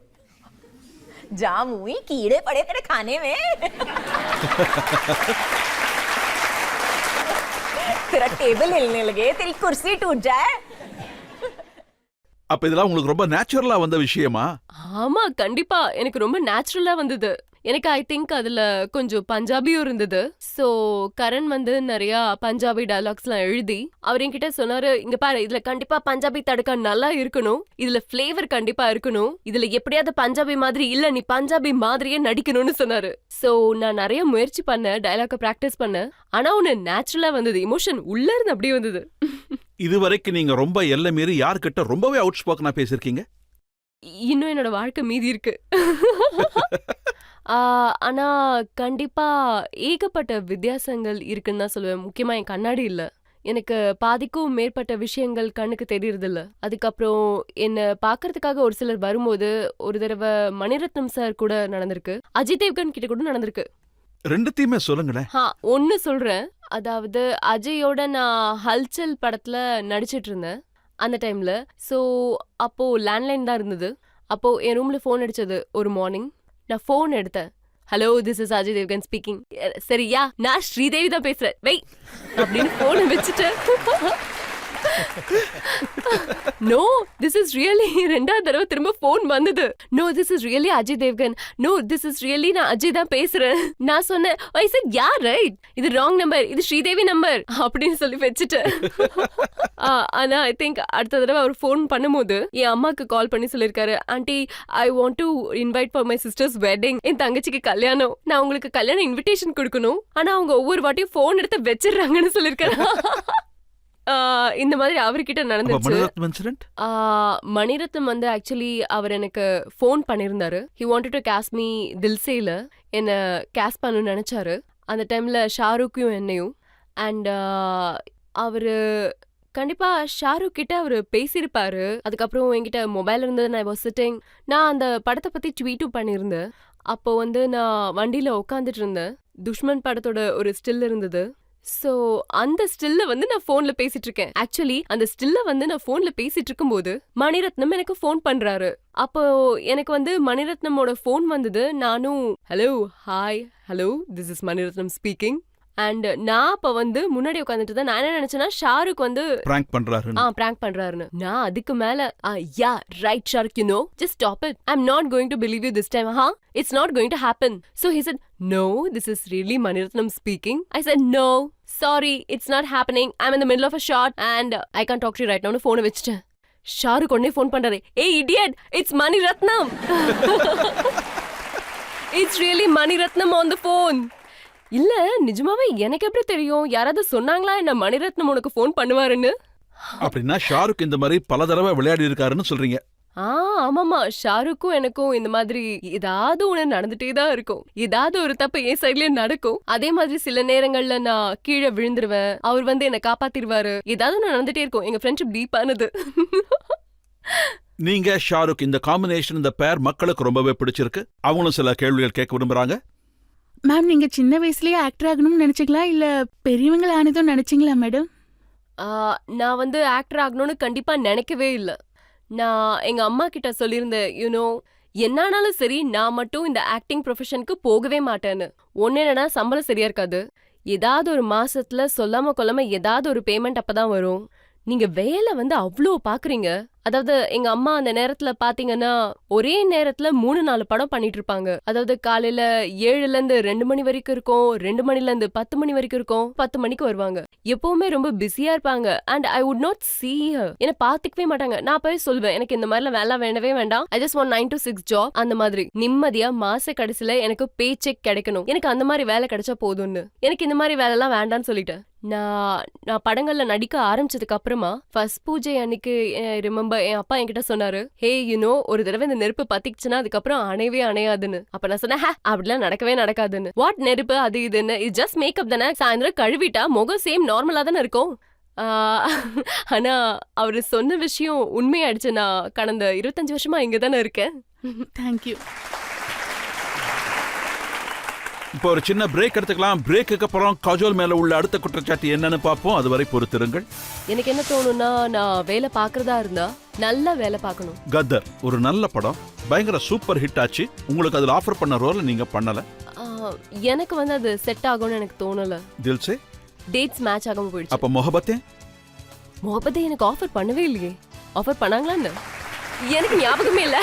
जामुई कीड़े पड़े तेरे खाने में तेरा टेबल हिलने लगे, तेरी कुर्सी टूट जाए. அப்ப இதெல்லாம் உங்களுக்கு ரொம்ப நேச்சுரலா வந்த விஷயமா? ஆமா, கண்டிப்பா எனக்கு ரொம்ப நேச்சுரலா வந்தது. எனக்கு ஐ திங்க் அதுல கொஞ்சம் பஞ்சாபியும் இருந்தது. சோ கரண் வந்து நிறைய பஞ்சாபி டயலாக்ஸ்லாம் எழுதி அவர் என்கிட்ட சொன்னாரு, இங்க பாரு, இதுல கண்டிப்பா பஞ்சாபி தடுக்கா நல்லா இருக்கணும், இதுல ஃபிளேவர் கண்டிப்பா இருக்கணும், இதுல எப்படியாவது பஞ்சாபி மாதிரி இல்ல, நீ பஞ்சாபி மாதிரியே நடிக்கணும்னு சொன்னாரு. சோ நான் நிறைய முயற்சி பண்ணேன், டயலாக்க பிராக்டிஸ் பண்ணேன். ஆனா ஒன்னு நேச்சுரலா வந்தது, இமோஷன் உள்ள இருந்து அப்படியே வந்தது. இதுவரைக்கும் நீங்க ரொம்ப எல்லை மீறி யார்கிட்ட ரொம்பவே அவுட் ஸ்போக்கனா பேசிருக்கீங்க? இன்னும் என்னோட வாழ்க்கை மீதி இருக்கு. ஆனா கண்டிப்பா ஏகப்பட்ட வித்தியாசங்கள் இருக்குன்னு தான் சொல்லுவேன். முக்கியமா என் கண்ணாடி இல்ல, எனக்கு பாதிக்கும் மேற்பட்ட விஷயங்கள் கண்ணுக்கு தெரியறது இல்ல. அதுக்கப்புறம் என்ன பாக்குறதுக்காக ஒரு சிலர் வரும்போது ஒரு தடவை மணிரத்னம் சார் கூட நடந்திருக்கு, அஜய் தேவ்கன் கிட்ட கூட நடந்திருக்கு. ரெண்டுத்தையுமே சொல்லுங்களேன். ஒன்னு சொல்றேன், அதாவது அஜயோட நான் ஹல்சல் படத்துல நடிச்சிட்டு இருந்தேன் அந்த டைம்ல. சோ அப்போ லேண்ட்லைன் தான் இருந்தது. அப்போ என் ரூம்ல போன் அடிச்சது ஒரு மார்னிங். நான் போன் எடுத்தேன். Hello, this is Ajay Devgn speaking. சரியா, நான் ஸ்ரீதேவி தான் பேசுறேன், வெய் அப்படின்னு போன் வச்சுட்டேன். நோ, திஸ் இஸ் ரியலி, ரெண்டாவது தடவை திரும்ப போன் வந்தது. No, this is really Ajay Devgan. No, this is really நான் அஜய் தான் பேசுறேன். நான் சொன்னேன், ஐ செட் யா ரைட், இது ராங் நம்பர், இது ஸ்ரீதேவி நம்பர் அப்படின்னு சொல்லி வச்சுட்டேன். ஆனா ஐ திங்க் அடுத்த தடவை அவர் போன் பண்ணும்போது என் அம்மாக்கு கால் பண்ணி சொல்லிருக்காரு, aunty I want to invite for my sister's wedding, என் தங்கச்சிக்கு கல்யாணம், நான் உங்களுக்கு கல்யாண இன்விடேஷன் கொடுக்கணும், ஆனா அவங்க ஒவ்வொரு வாட்டியும் போன் எடுத்து வச்சிடுறாங்கன்னு சொல்லிருக்காரு. இந்த மாதிரி அவர்கிட்ட நடந்துச்சு. மணிரத்னம் வந்து ஆக்சுவலி அவர் எனக்கு ஃபோன் பண்ணிருந்தாரு. He wanted to cast me தில்சேல என்ன காஸ்ட் பண்ணணும்னு நினைச்சாரு. அந்த டைம்ல ஷாருக்கும் என்னையும். அண்ட் அவரு கண்டிப்பா ஷாருக் கிட்ட அவரு பேசியிருப்பாரு. அதுக்கப்புறம் என்கிட்ட மொபைல் இருந்தது, நான் வாஸ் சிட்டிங். நான் அந்த படத்தை பத்தி ட்வீட்டும் பண்ணியிருந்தேன். அப்போ வந்து நான் வண்டியில உட்காந்துட்டு இருந்தேன். துஷ்மன் படத்தோட ஒரு ஸ்டில் இருந்தது. சோ அந்த ஸ்டில்ல வந்து நான் போன்ல பேசிட்டு இருக்கேன். ஆக்சுவலி அந்த ஸ்டில்ல வந்து நான் போன்ல பேசிட்டு இருக்கும்போது மணிரத்னம் எனக்கு போன் பண்றாரு. அப்போ எனக்கு வந்து மணிரத்னமோட போன் வந்தது. நானும் hello, hi, hello, this is Maniratnam speaking. And நான் அப்ப வந்து முன்னாடி உட்காந்துட்டு தான். நான் என்ன நினைச்சேன்னா ஷாருக் வந்து பிராங்க் பண்றாருன்னு. நான் அதுக்கு மேல yeah right Shahrukh, you know, just stop it, I am not going to believe you this time, it's not going to happen. So he said, no, this is really Maniratnam speaking. I said, no, sorry, it's not happening, I'm in the middle of a shot and I can't talk to you right now. phone வச்சிட்டேன். ஷாருக் உடனே phone பண்றாரு, ஏய் idiot, it's Maniratnam. It's really Maniratnam on the phone. இல்ல நிஜமாவே எனக்கு எப்படி தெரியும்? யாராவது சொன்னாங்களா என்ன மணிரத்னம் உனக்கு ஃபோன் பண்ணுவாருன்னு? அப்படின்னா ஷாருக் இந்த மாதிரி பல தடவை விளையாடி இருக்காருன்னு சொல்றீங்க? ஆமாமா, ஷாருக்கும் எனக்கும் இந்த மாதிரி ஏதாவது ஒண்ணு நடந்துட்டே தான் இருக்கும். ஏதாவது ஒரு தப்பு என் சைட்லயே நடக்கும். அதே மாதிரி சில நேரங்கள்ல நான் கீழே விழுந்துருவேன், அவர் வந்து என்ன காப்பாத்திருவாரு. ஏதாவது ஒண்ணு நடந்துட்டே இருக்கும். எங்க ஃப்ரெண்ட்ஷிப் டீப்பானது. நீங்க ஷாருக் இந்த காம்பினேஷன், இந்த பேர் மக்களுக்கு ரொம்பவே பிடிச்சிருக்கு. அவங்களும் சில கேள்விகள் கேட்க விரும்புறாங்க. மேம், நீங்க சின்ன வயசுலயே ஆக்டர் ஆகணும்னு நினைச்சீங்களா இல்ல பெரியவங்கள ஆனதும் நினைச்சீங்களா மேடம்? நான் வந்து ஆக்டர் ஆகணும்னு கண்டிப்பா நினைக்கவே இல்லை. நான் எங்க அம்மா கிட்ட சொல்லியிருந்தேன், யூனோ, என்னானாலும் சரி நான் மட்டும் இந்த ஆக்டிங் ப்ரொஃபஷனுக்கு போகவே மாட்டேன்னு. ஒன்னு என்னன்னா சம்பளம் சரியா இருக்காது, ஏதாவது ஒரு மாசத்துல சொல்லாம கொள்ளாம ஏதாவது ஒரு பேமெண்ட் அப்பதான் வரும். நீங்க வேலை வந்து அவ்வளோ பாக்குறீங்க, அதாவது எங்க அம்மா அந்த நேரத்துல பாத்தீங்கன்னா ஒரே நேரத்துல 3-4 படம் பண்ணிட்டு இருப்பாங்க. அதாவது காலையில 7ல இருந்து 2 மணி வரைக்கும் இருக்கும், 2 மணில இருந்து 10 மணி வரைக்கும் இருக்கும், 10 மணிக்கு வருவாங்க. எப்பவுமே ரொம்ப பிஸியா இருப்பாங்க. And I would not see her. என்ன பாத்துக்கவே மாட்டாங்க. நான் போய் சொல்வேன், எனக்கு இந்த மாதிரிலாம் வேலை வேண்டவே வேண்டாம், I just want 9 to 6 job. அந்த மாதிரி நிம்மதியா மாச கடைசியில எனக்கு பே செக் கிடைக்கணும், எனக்கு அந்த மாதிரி வேலை கிடைச்சா போதும்னு. எனக்கு இந்த மாதிரி வேலை எல்லாம் வேண்டாம்னு சொல்லிட்டேன். நான் படங்கள்ல நடிக்க ஆரம்பிச்சதுக்கு அப்புறமா ஃபர்ஸ்ட் பூஜை அன்னைக்கு ரிமெம்பர் என் அப்பா என்கிட்ட சொன்னாரு, ஹே ஒரு தடவை இந்த நெருப்பு பத்திக்குச்சுன்னா அதுக்கப்புறம் அணையவே அணையாதுன்னு. அப்ப நான் சொன்னேன், அப்படிலாம் நடக்கவே நடக்காதுன்னு. வாட் நெருப்பு அது இதுன்னு, இது ஜஸ்ட் மேக்கப் தானே, சாயந்தரம் கழுவிட்டா முகம் சேம் நார்மலா தானே இருக்கும். ஆனா அவரு சொன்ன விஷயம் உண்மையாயிடுச்சு. நான் கடந்த 25 வருஷமா இங்க தானே இருக்கேன். தேங்க்யூ. இப்போ ஒரு சின்ன பிரேக் எடுத்துக்கலாம். பிரேக்குக்கு அப்புறம் கஜோல் மேல உள்ள அடுத்த குற்றச்சாட்டு என்னன்னு பார்ப்போம். அதுவரை பொறுத்திருங்கள். எனக்கு என்ன தோணும்னா, நான் வேலை பாக்குறதா இருந்தா நல்லா வேலை பார்க்கணும். கதர் ஒரு நல்ல படம், பயங்கர சூப்பர் ஹிட் ஆச்சு. உங்களுக்கு அதுல ஆஃபர் பண்ண ரோல் நீங்க பண்ணல. எனக்கு வந்து அது செட் ஆகும்னு எனக்கு தோணல. தில் சே டேட்ஸ் மேட்ச் ஆகாம போயிடுச்சு. அப்ப முகபத்தே எனக்கு ஆஃபர் பண்ணவே இல்லையே. ஆஃபர் பண்ணாங்களான்னு எனக்கு ஞாபகமே இல்ல.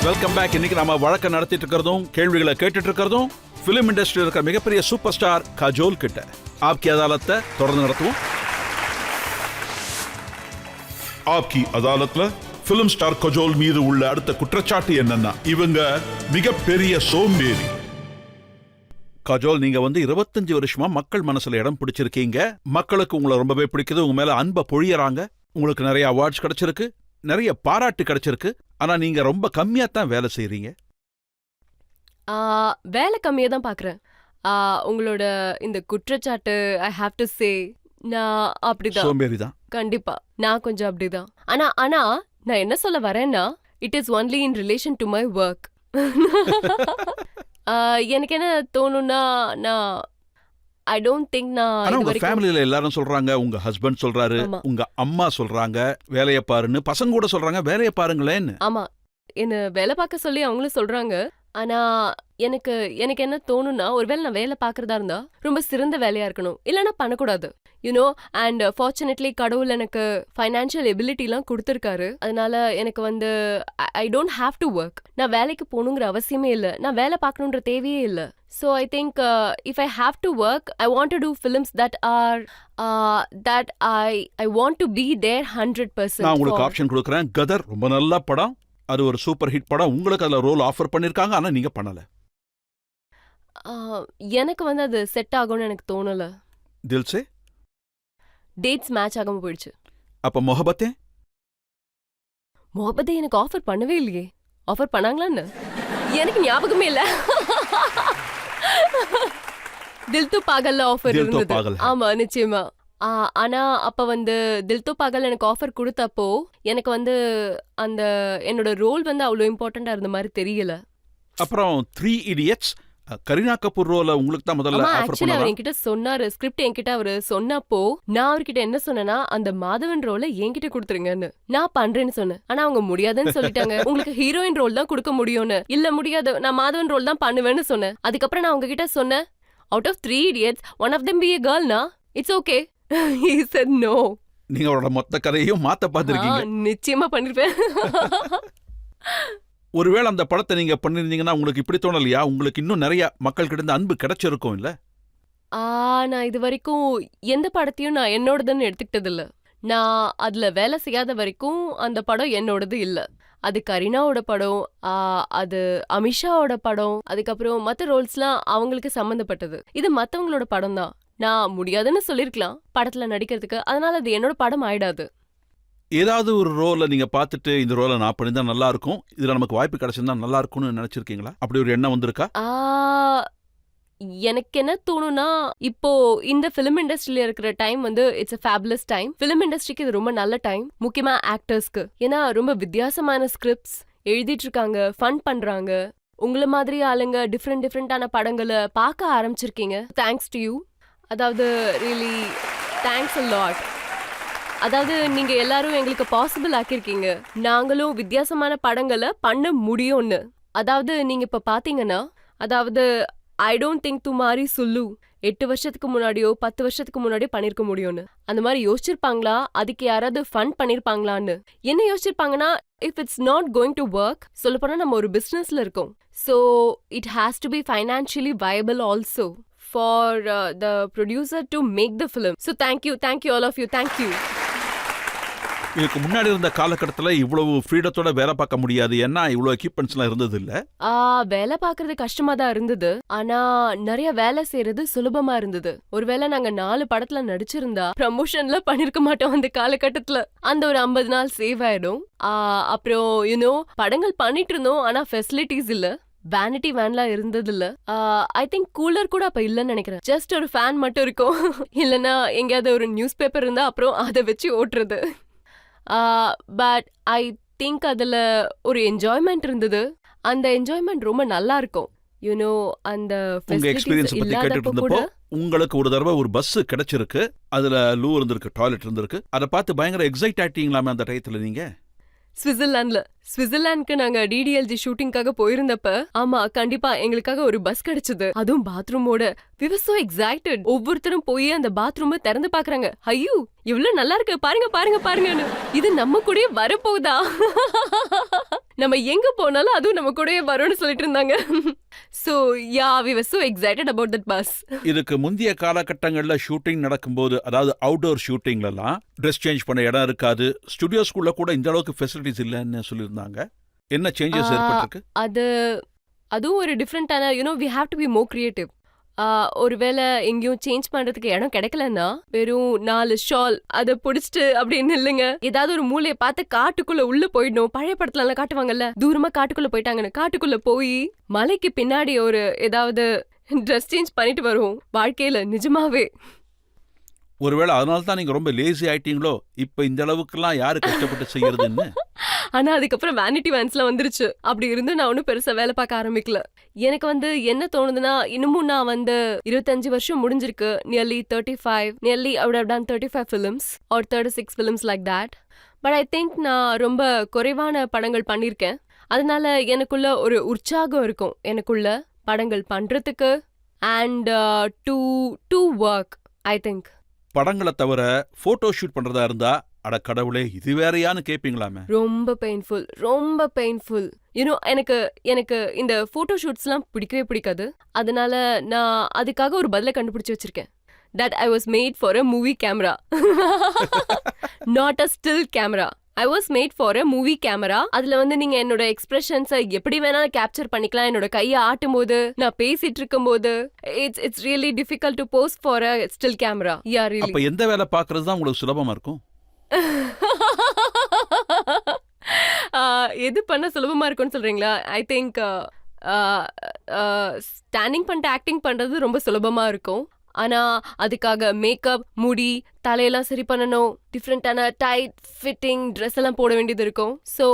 Welcome back. இன்னைக்கு நாம வழக்க நடத்திட்டு இருக்கிறதும் கேள்விகளை கேட்டுட்டு இருக்கிறதும் பிலிம் இண்டஸ்ட்ரியில் இருக்கிற மிகப்பெரிய சூப்பர் ஸ்டார் கஜோல் கிட்ட. ஆப்கி அதாலத்தை தொடர்ந்து நடத்துவோம். ஆப்கி அதாலத்ல பிலிம் ஸ்டார் கஜோல் மீது உள்ள அடுத்த குற்றச்சாட்டு என்னன்னா, இவங்க மிகப்பெரிய சோம்பேறி. கஜோல், நீங்க வந்து 25 வருஷமா மக்கள் மனசுல இடம் பிடிச்சிருக்கீங்க. மக்களுக்கு உங்களை ரொம்பவே பிடிக்குது, உங்க மேல அன்பை பொழியறாங்க. உங்களுக்கு நிறைய அவார்ட்ஸ் கிடைச்சிருக்கு, நிறைய பாராட்டு கிடைச்சிருக்கு. ஆனா நீங்க ரொம்ப கம்மியா தான் வேலை செய்றீங்க. வேலை கம்மியா தான் பாக்குறேன். உங்களோட இந்த குற்றச்சாட்டு ஐ ஹாவ் டு சே, நான் அப்படிதான். சோம்பேறிதான். கண்டிப்பா நான் கொஞ்சம் அப்படிதான். ஆனா நான் என்ன சொல்ல வரேன்னா, it is only in relation to my work. எனக்கு என்ன தோணும்னா, நான் ஐ டோன்ட் திங்க் நான் உங்க ஃபேமிலில எல்லாரும் சொல்றாங்க, உங்க ஹஸ்பண்ட் சொல்றாரு, உங்க அம்மா சொல்றாங்க வேலைய பாருன்னு, பசங்க கூட சொல்றாங்க வேலைய பாருங்களேன்னு. ஆமா, என்ன வேலை பார்க்க சொல்லி அவங்களும் சொல்றாங்க. ஆனா எனக்கு என்ன தோணும்னா, ஒருவேளை நான் வேலை பார்க்கறதா இருந்தா ரொம்ப சிறந்த வேலையா இருக்கணும், இல்லைன்னா பண்ணக்கூடாது. அண்ட் ஃபார்ச்சுனேட்லி கடவுள் எனக்கு ஃபைனான்சியல் எபிலிட்டிலாம் கொடுத்துருக்காரு. அதனால எனக்கு வந்து I don't have to work. நான் வேலைக்கு போகணுங்கிற அவசியமே இல்லை, நான் வேலை பார்க்கணுன்ற தேவையே இல்லை. So I think if I have to work, I want to do films that are that I want to be there 100%. நான் உங்களுக்கு ஆப்ஷன் கொடுக்குறேன். கதர் ரொம்ப நல்ல படம், அது ஒரு சூப்பர் ஹிட் படம். உங்களுக்கு அதுல ரோல் ஆஃபர் பண்ணிருக்காங்க, ஆனா நீங்க பண்ணல. எனக்கு வந்து அது செட் ஆகும்னு எனக்கு தோணல. தில் சே டேட்ஸ் மேட்ச் ஆகாம போயிடுச்சு. அப்ப முகபத்தே எனக்கு ஆஃபர் பண்ணவே இல்லையே. ஆஃபர் பண்ணாங்களான்னு எனக்கு ஞாபகமே இல்ல. தில் தோ பாகல்ல ஆஃபர் இருந்தது. ஆமா, நிச்சயமா. ஆனா அப்ப வந்து தில் தோ பாகல் எனக்கு ஆஃபர் கொடுத்தப்போ எனக்கு வந்து அந்த என்னோட ரோல் வந்து அவ்வளவு இம்பார்ட்டண்டா இருந்த மாதிரி தெரியல. அப்புறம் 3 Idiots கரீனா கபூர் ரோல உங்களுக்கு தான் முதல்ல ஆஃபர் பண்ணாரு. அவர் என்கிட்ட சொன்னாரு, ஸ்கிரிப்ட் என்கிட்ட அவர் சொன்னப்போ நான் அவர்கிட்ட என்ன சொன்னேன்னா, அந்த மாதவன் ரோலை என்கிட்ட கொடுத்துருங்கன்னு நான் பண்றேன்னு சொன்னேன். ஆனா அவங்க முடியாதுன்னு சொல்லிட்டாங்க. உங்களுக்கு ஹீரோயின் ரோல் தான் கொடுக்க முடியும்னு. இல்ல முடியாது, நான் மாதவன் ரோல் தான் பண்ணுவேன்னு சொன்னேன். அதுக்கப்புறம் நான் உங்ககிட்ட சொன்னேன், out of 3 Idiots one of them be a girl na, it's okay. He said no. நீங்க அவரோட மொத்த கதையையும் மாத்த பார்த்திருக்கீங்க. நிச்சயமா பண்ணிருப்பேன். ஒருவேளை அந்த படத்தை நீங்க பண்ணிருந்தீங்கன்னா உங்களுக்கு இப்படி தோணலையா? உங்களுக்கு இன்னும் நிறைய மக்கள் கிட்ட அன்பு கிடைச்சிருக்கும் இல்ல? நான் இது வரைக்கும் எந்த படத்தையும் நான் என்னோடதுன்னு எடுத்துக்கிட்டது இல்ல. நான் அதுல வேலை செய்யாத வரைக்கும் அந்த படம் என்னோடது இல்ல. அது கரீனாவோட படம், அது அமிஷாவோட படம், அதுக்கப்புறம் மற்ற ரோல்ஸ்லாம் அவங்களுக்கு சம்பந்தப்பட்டது. இது மத்தவங்களோட படம் தான். நான் முடியாதுன்னு சொல்லிருக்கலாம் படத்துல நடிக்கிறதுக்கு, அதனால அது என்னோட படம் ஆயிடாது. ஏதாவது ஒரு ரோலை நீங்க பார்த்துட்டு இந்த ரோலை நான் பண்ணிருந்தா நல்லா இருக்கும், இதுல நமக்கு வாய்ப்பு கிடைச்சிருந்தா நல்லா இருக்கும்னு நினைச்சிருக்கீங்களா? அப்படி ஒரு எண்ணம் வந்திருக்கா? எனக்கு என்ன தோணும்னா, இப்போ இந்த பிலிம் இண்டஸ்ட்ரியில இருக்கிற டைம் வந்து it's a fabulous time. Film இண்டஸ்ட்ரிக்கு இது ரொம்ப நல்ல டைம், முக்கியமா ஆக்டர்ஸ்க்கு. ஏன்னா ரொம்ப வித்தியாசமான ஸ்கிரிப்ட்ஸ் எழுதிட்டு இருக்காங்க, ஃபன் பண்றாங்க. உங்களை மாதிரி ஆளுங்க டிஃப்ரெண்டான படங்களை பார்க்க ஆரம்பிச்சிருக்கீங்க. Thanks to you. அதாவது ரியலி தேங்க்ஸ் a lot. அதாவது நீங்க எல்லாரும் எங்களுக்கு பாசிபிள் ஆக்கிருக்கீங்க, நாங்களும் வித்தியாசமான படங்களை பண்ண முடியும்னு. அதாவது நீங்க இப்ப பாத்தீங்கன்னா, அதாவது ஐ டோன்ட் திங்க் துமாரி சுல்லு 8 வருஷத்துக்கு முன்னாடியோ 10 வருஷத்துக்கு முன்னாடியோ பண்ணிருக்க முடியும்னு. அந்த மாதிரி யோசிச்சிருப்பாங்களா, அதுக்கு யாராவது ஃபண்ட் பண்ணிருப்பாங்களான்னு. என்ன யோசிச்சிருப்பாங்கன்னா, if it's not going to work, சொல்லப்போனா நம்ம ஒரு பிசினஸ்ல இருக்கோம். So it has to be financially viable also for the producer to make the film. So thank you all of you, thank you. இதுக்கு முன்னாடி இருந்த காலகட்டத்துல இவ்வளவு ஃப்ரீடத்தோட வேலை பார்க்க முடியாது, ஏன்னா இவ்வளவு எக்யூப்மெண்ட்ஸ்லாம் இருந்தது இல்ல. வேலை பார்க்கறது கஷ்டமா தான் இருந்தது, ஆனா நிறைய வேலை செய்யறது சுலபமா இருந்தது. ஒருவேளை நாங்க 4 படத்துல நடிச்சிருந்தா ப்ரமோஷன்ல பண்ணிருக்க மாட்டோம் அந்த காலகட்டத்துல. அந்த ஒரு 50 நாள் சேவ் ஆயிடும். அப்புறம் படங்கள் பண்ணிட்டு இருந்தோம், ஆனா ஃபெசிலிட்டிஸ் இல்ல. வேனிட்டி வேன்லாம் இருந்தது இல்ல. ஐ திங்க் கூலர் கூட அப்ப இல்லன்னு நினைக்கிறேன். ஜஸ்ட் ஒரு ஃபேன் மட்டும் இருக்கும். இல்லனா எங்கேயாவது ஒரு நியூஸ் பேப்பர் இருந்தா அப்புறம் அதை வச்சு ஓட்டுறது. பட் ஐ திங்க் அதுல ஒரு என்ஜாய்மெண்ட் இருந்தது. அந்த என்ஜாய்மெண்ட் ரொம்ப நல்லா இருக்கும். அந்த உங்க எக்ஸ்பீரியன்ஸ் பத்தி கேட்டுட்டு இருந்தப்போ உங்களுக்கு ஒரு தடவை ஒரு பஸ் கிடைச்சிருக்கு, அதுல லூ இருந்திருக்கு, டாய்லெட் இருந்திருக்கு. அதை பார்த்து பயங்கர எக்ஸைட் ஆயிட்டீங்களாமே அந்த டயத்துல நீங்க? ஸ்விட்சர்லாந்துக்கு நாங்க டிடிஎல்ஜி ஷூட்டிங்காக போயிருந்தப்ப, ஆமா கண்டிப்பா எங்களுக்காக ஒரு பஸ் கிடைச்சது, அதுவும் பாத்ரூமோட. we were so excited. ஒவ்வொருத்தரும் போய் அந்த பாத்ரூமை திறந்து பாக்குறாங்க. ஐயோ இவ்வளவு நல்லா இருக்கு, பாருங்க பாருங்க பாருங்கன்னு. இது நம்ம கூடயே வரப்போகுதா? நம்ம எங்க போனாலும் அதுவும் நம்ம கூடயே வரும்னு சொல்லிட்டு இருந்தாங்க. So yeah, we were so excited about that bus. இதுக்கு முந்தைய காலகட்டங்கள்ல ஷூட்டிங் நடக்கும்போது, அதாவது அவுட்டோர் ஷூட்டிங்லலாம் ட்ரெஸ் சேஞ்ச் பண்ண இடம் இருக்காது, ஸ்டுடியோஸ்குள்ள கூட இந்த அளவுக்கு ஃபெசிலிட்டிஸ் இல்லைன்னு சொல்லியிருந்தாங்க. என்ன சேஞ்சஸ் ஏற்பட்டிருக்கு? அதுவும் ஒரு டிஃப்ரெண்டான, we have to be more creative. ஒருவேளை எங்கேயும் சேஞ்ச் பண்றதுக்கு இடம் கிடைக்கலன்னா வெறும் 4 ஷால் அதை புடிச்சிட்டு அப்படின்னு இல்லைங்க, ஏதாவது ஒரு மூலையை பார்த்து காட்டுக்குள்ள உள்ள போயிடணும். பழைய படத்துல எல்லாம் காட்டுவாங்கல்ல, தூரமா காட்டுக்குள்ள போயிட்டாங்கன்னு. காட்டுக்குள்ள போய் மலைக்கு பின்னாடி ஒரு ஏதாவது ட்ரெஸ் சேஞ்ச் பண்ணிட்டு வருவோம். வாழ்க்கையில நிஜமாவே ஒருவேளை அதனால தான் நீங்க ரொம்ப லேசி ஆயிட்டீங்களோ? இப்ப இந்த அளவுக்குலாம் யாரு கஷ்டப்பட்டு செய்யறதுன்னு. ஆனா அதுக்கப்புறம் வேனிட்டி வேன்ஸ்லாம் வந்துருச்சு. அப்படி இருந்து நான் ஒன்னும் பெருசா வேலை பார்க்க ஆரம்பிக்கல. எனக்கு என்ன தோணுதுன்னா, இன்னமும் நான் 25 வருஷம் முடிஞ்சிருக்கு. Nearly I would have done 35 films or 36 films like that. But I think நான் ரொம்ப குறைவான படங்கள் பண்ணிருக்கேன். அதனால எனக்குள்ள ஒரு உற்சாகம் இருக்கும், எனக்குள்ள படங்கள் பண்றதுக்கு and to work, I think. படங்களை தவிர போட்டோ ஷூட் பண்றதா இருந்தா, அட கடவுளே இது வேறையான்னு கேப்பீங்களாமே? ரொம்ப பெயின்ஃபுல். எனக்கு இந்த போட்டோ ஷூட்ஸ்லாம் பிடிக்கவே பிடிக்காது. அதனால நான் அதுக்காக ஒரு பதிலை கண்டுபிடிச்சு வச்சிருக்கேன். that I was made for a movie camera. Not a still camera. I was made for a movie camera. அதுல நீங்க என்னோட எக்ஸ்பிரஷன்ஸை எப்படி வேணாலும் கேப்சர் பண்ணிக்கலாம். என்னோட கையை ஆட்டும் போது, நான் பேசிட்டு இருக்கும் போது, it's really difficult to pose for a still camera. Yeah, really. அப்ப எந்த வேலை பார்க்கிறது தான் உங்களுக்கு சுலபமா இருக்கும்? எது பண்ண சுலபமா இருக்கும்னு சொல்றீங்களா? ஐ திங்க் ஸ்டாண்டிங் பண்ணிட்டு ஆக்டிங் பண்றது ரொம்ப சுலபமா இருக்கும். ஆனா அதுக்காக மேக்கப், முடி, தலையெல்லாம் சரி பண்ணணும், டிஃப்ரெண்டான டைட் ஃபிட்டிங் ட்ரெஸ் எல்லாம் போட வேண்டியது இருக்கும். ஸோ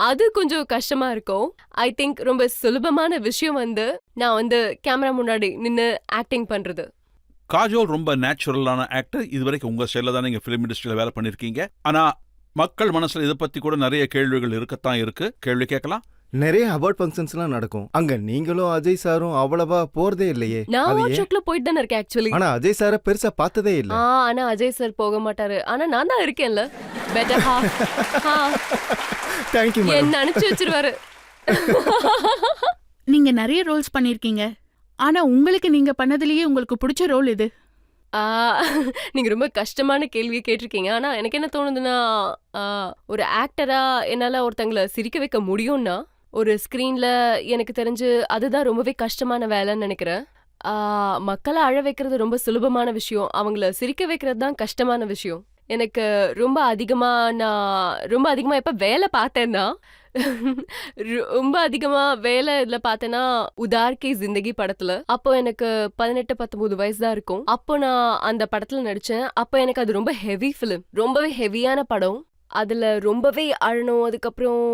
அது கொஞ்சம் கஷ்டமா இருக்கும். ஐ திங்க் ரொம்ப சுலபமான விஷயம் நான் கேமரா முன்னாடி நின்று ஆக்டிங் பண்றது. காஜோல் ரொம்ப நேச்சுரலான ஆக்டர். இது வரைக்கும் உங்க ஸ்டைல தான் நீங்க ஃபிலிம் இண்டஸ்ட்ரியில வேலை பண்ணிருக்கீங்க. ஆனா மக்கள் மனசுல இதை பத்தி கூட நிறைய கேள்விகள் இருக்கத்தான் இருக்கு. கேள்வி கேட்கலாம். நிறைய அவார்ட் ஃபங்க்ஷன்ஸ்லாம் நடக்கும். அங்க நீங்களும் அஜய் சாரும் அவ்வளவா போறதே இல்லையே? நான் அவார்ட் ஷோக்ல போயிட்டு தானே இருக்கேன் ஆக்சுவலி. ஆனா அஜய் சாரை பெருசா பார்த்ததே இல்ல. ஆனா அஜய் சார் போக மாட்டாரு. ஆனா நான் தான் இருக்கேன்ல. Better Thank you madam. என்ன அனுப்பிச்சு வச்சிருவாரு. நீங்க நிறைய ரோல்ஸ் பண்ணிருக்கீங்க. ஆனா உங்களுக்கு நீங்க பண்ணதுலயே உங்களுக்கு பிடிச்ச ரோல் எது? நீங்க ரொம்ப கஷ்டமான கேள்வியை கேட்டிருக்கீங்க. ஆனா எனக்கு என்ன தோணுதுன்னா, ஒரு ஆக்டரா என்னால ஒருத்தங்களை சிரிக்க வைக்க முடியும்னா, ஒரு ஸ்கிரீன்ல எனக்கு தெரிஞ்சு அதுதான் ரொம்பவே கஷ்டமான வேலைன்னு நினைக்கிறேன். மக்களை அழ வைக்கிறது ரொம்ப சுலபமான விஷயம், அவங்கள சிரிக்க வைக்கிறது தான் கஷ்டமான விஷயம். எனக்கு ரொம்ப அதிகமா எப்ப வேலை பார்த்தேன்னா, ரொம்ப அதிகமா வேலை இதுல பார்த்தேன்னா உதார் கி ஜிந்தகி படத்துல. அப்போ எனக்கு 18-19 வயசு தான் இருக்கும். அப்போ நான் அந்த படத்துல நடிச்சேன். அப்போ எனக்கு அது ரொம்ப ஹெவி ஃபிலிம், ரொம்பவே ஹெவியான படம். அதுல ரொம்பவே அழணும். அதுக்கப்புறம்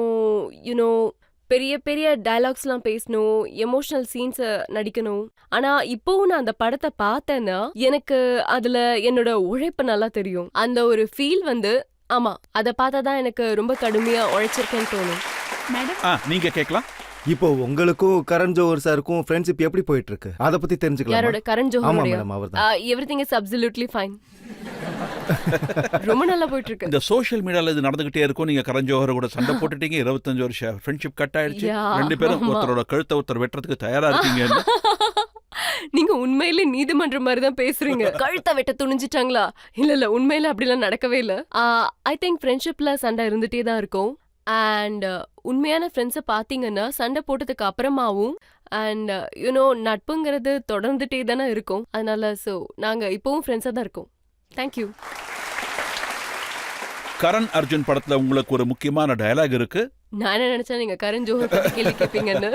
பெரிய பெரிய டயலாக்ஸ்லாம் பேசணும், எமோஷனல் சீன்ஸை நடிக்கணும். ஆனா இப்போவும் நான் அந்த படத்தை பார்த்தேன்னா எனக்கு அதுல என்னோட உழைப்பு நல்லா தெரியும். அந்த ஒரு ஃபீல் ஆமா, அதை பார்த்தாதான் எனக்கு ரொம்ப கடுமையா உழைச்சிருக்கேன்னு தோணும். மேடம் நீங்க கேட்கலாம். இப்போ உங்களுக்கும் கரண் ஜோஹர் சாருக்கும் ஃப்ரெண்ட்ஷிப் எப்படி போயிட்டு இருக்கு அதை பத்தி யாரோட தெரிஞ்சுக்கலாம். கரண் ஆமா ஜோஹர் மேடம் அவர்தான். Everything is absolutely fine. ரொம்ப நல்லா போயிட்டு இருக்கு. இந்த சோஷியல் மீடியால இது நடந்துகிட்டே இருக்கும். நீங்க கரண் ஜோஹர் கூட சண்டை போட்டுட்டீங்க, 25 வருஷம் ஃப்ரெண்ட்ஷிப் கட் ஆயிடுச்சு. Yeah, 2 பேரும் ஆமா. ஒருத்தரோட கழுத்தை ஒருத்தர் வெட்டுறதுக்கு தயாரா இருக்கீங்க. நீங்க உண்மையிலே நீதிமன்றம் மாதிரி தான் பேசுறீங்க. கழுத்தை வெட்ட துணிஞ்சிட்டாங்களா? இல்ல உண்மையில அப்படிலாம் நடக்கவே இல்ல. ஐ திங்க் ஃப்ரெண்ட்ஷிப்ல சண்டை இருந்துட்டே தான் இருக்கும். அண்ட் உண்மையான ஃப்ரெண்ட்ஸை பார்த்தீங்கன்னா சண்டை போட்டதுக்கு அப்புறமாவும் அண்ட் யூனோ நட்புங்கிறது தொடர்ந்துட்டே தானே இருக்கும். அதனால ஸோ நாங்க இப்பவும் ஃப்ரெண்ட்ஸா தான் இருக்கோம். தேங்க்யூ. கரண் அர்ஜுன் படத்துல உங்களுக்கு ஒரு முக்கியமான டயலாக் இருக்கு. நான் என்ன நினைச்சேன் நீங்க கரண் ஜோஹர் பத்தி கேள்வி கேட்பீங்கன்னு.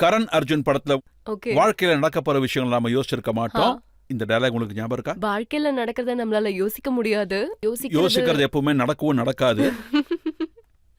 கரண் அர்ஜுன் படத்துல ஓகே. வாழ்க்கையில நடக்க போற விஷயங்கள் நாம யோசிச்சிருக்க மாட்டோம். இந்த டயலாக் உங்களுக்கு ஞாபகம் இருக்கா? வாழ்க்கையில நடக்கிறத நம்மளால யோசிக்க முடியாது. யோசிக்கிறது எப்பவுமே நடக்கவும் நடக்காது.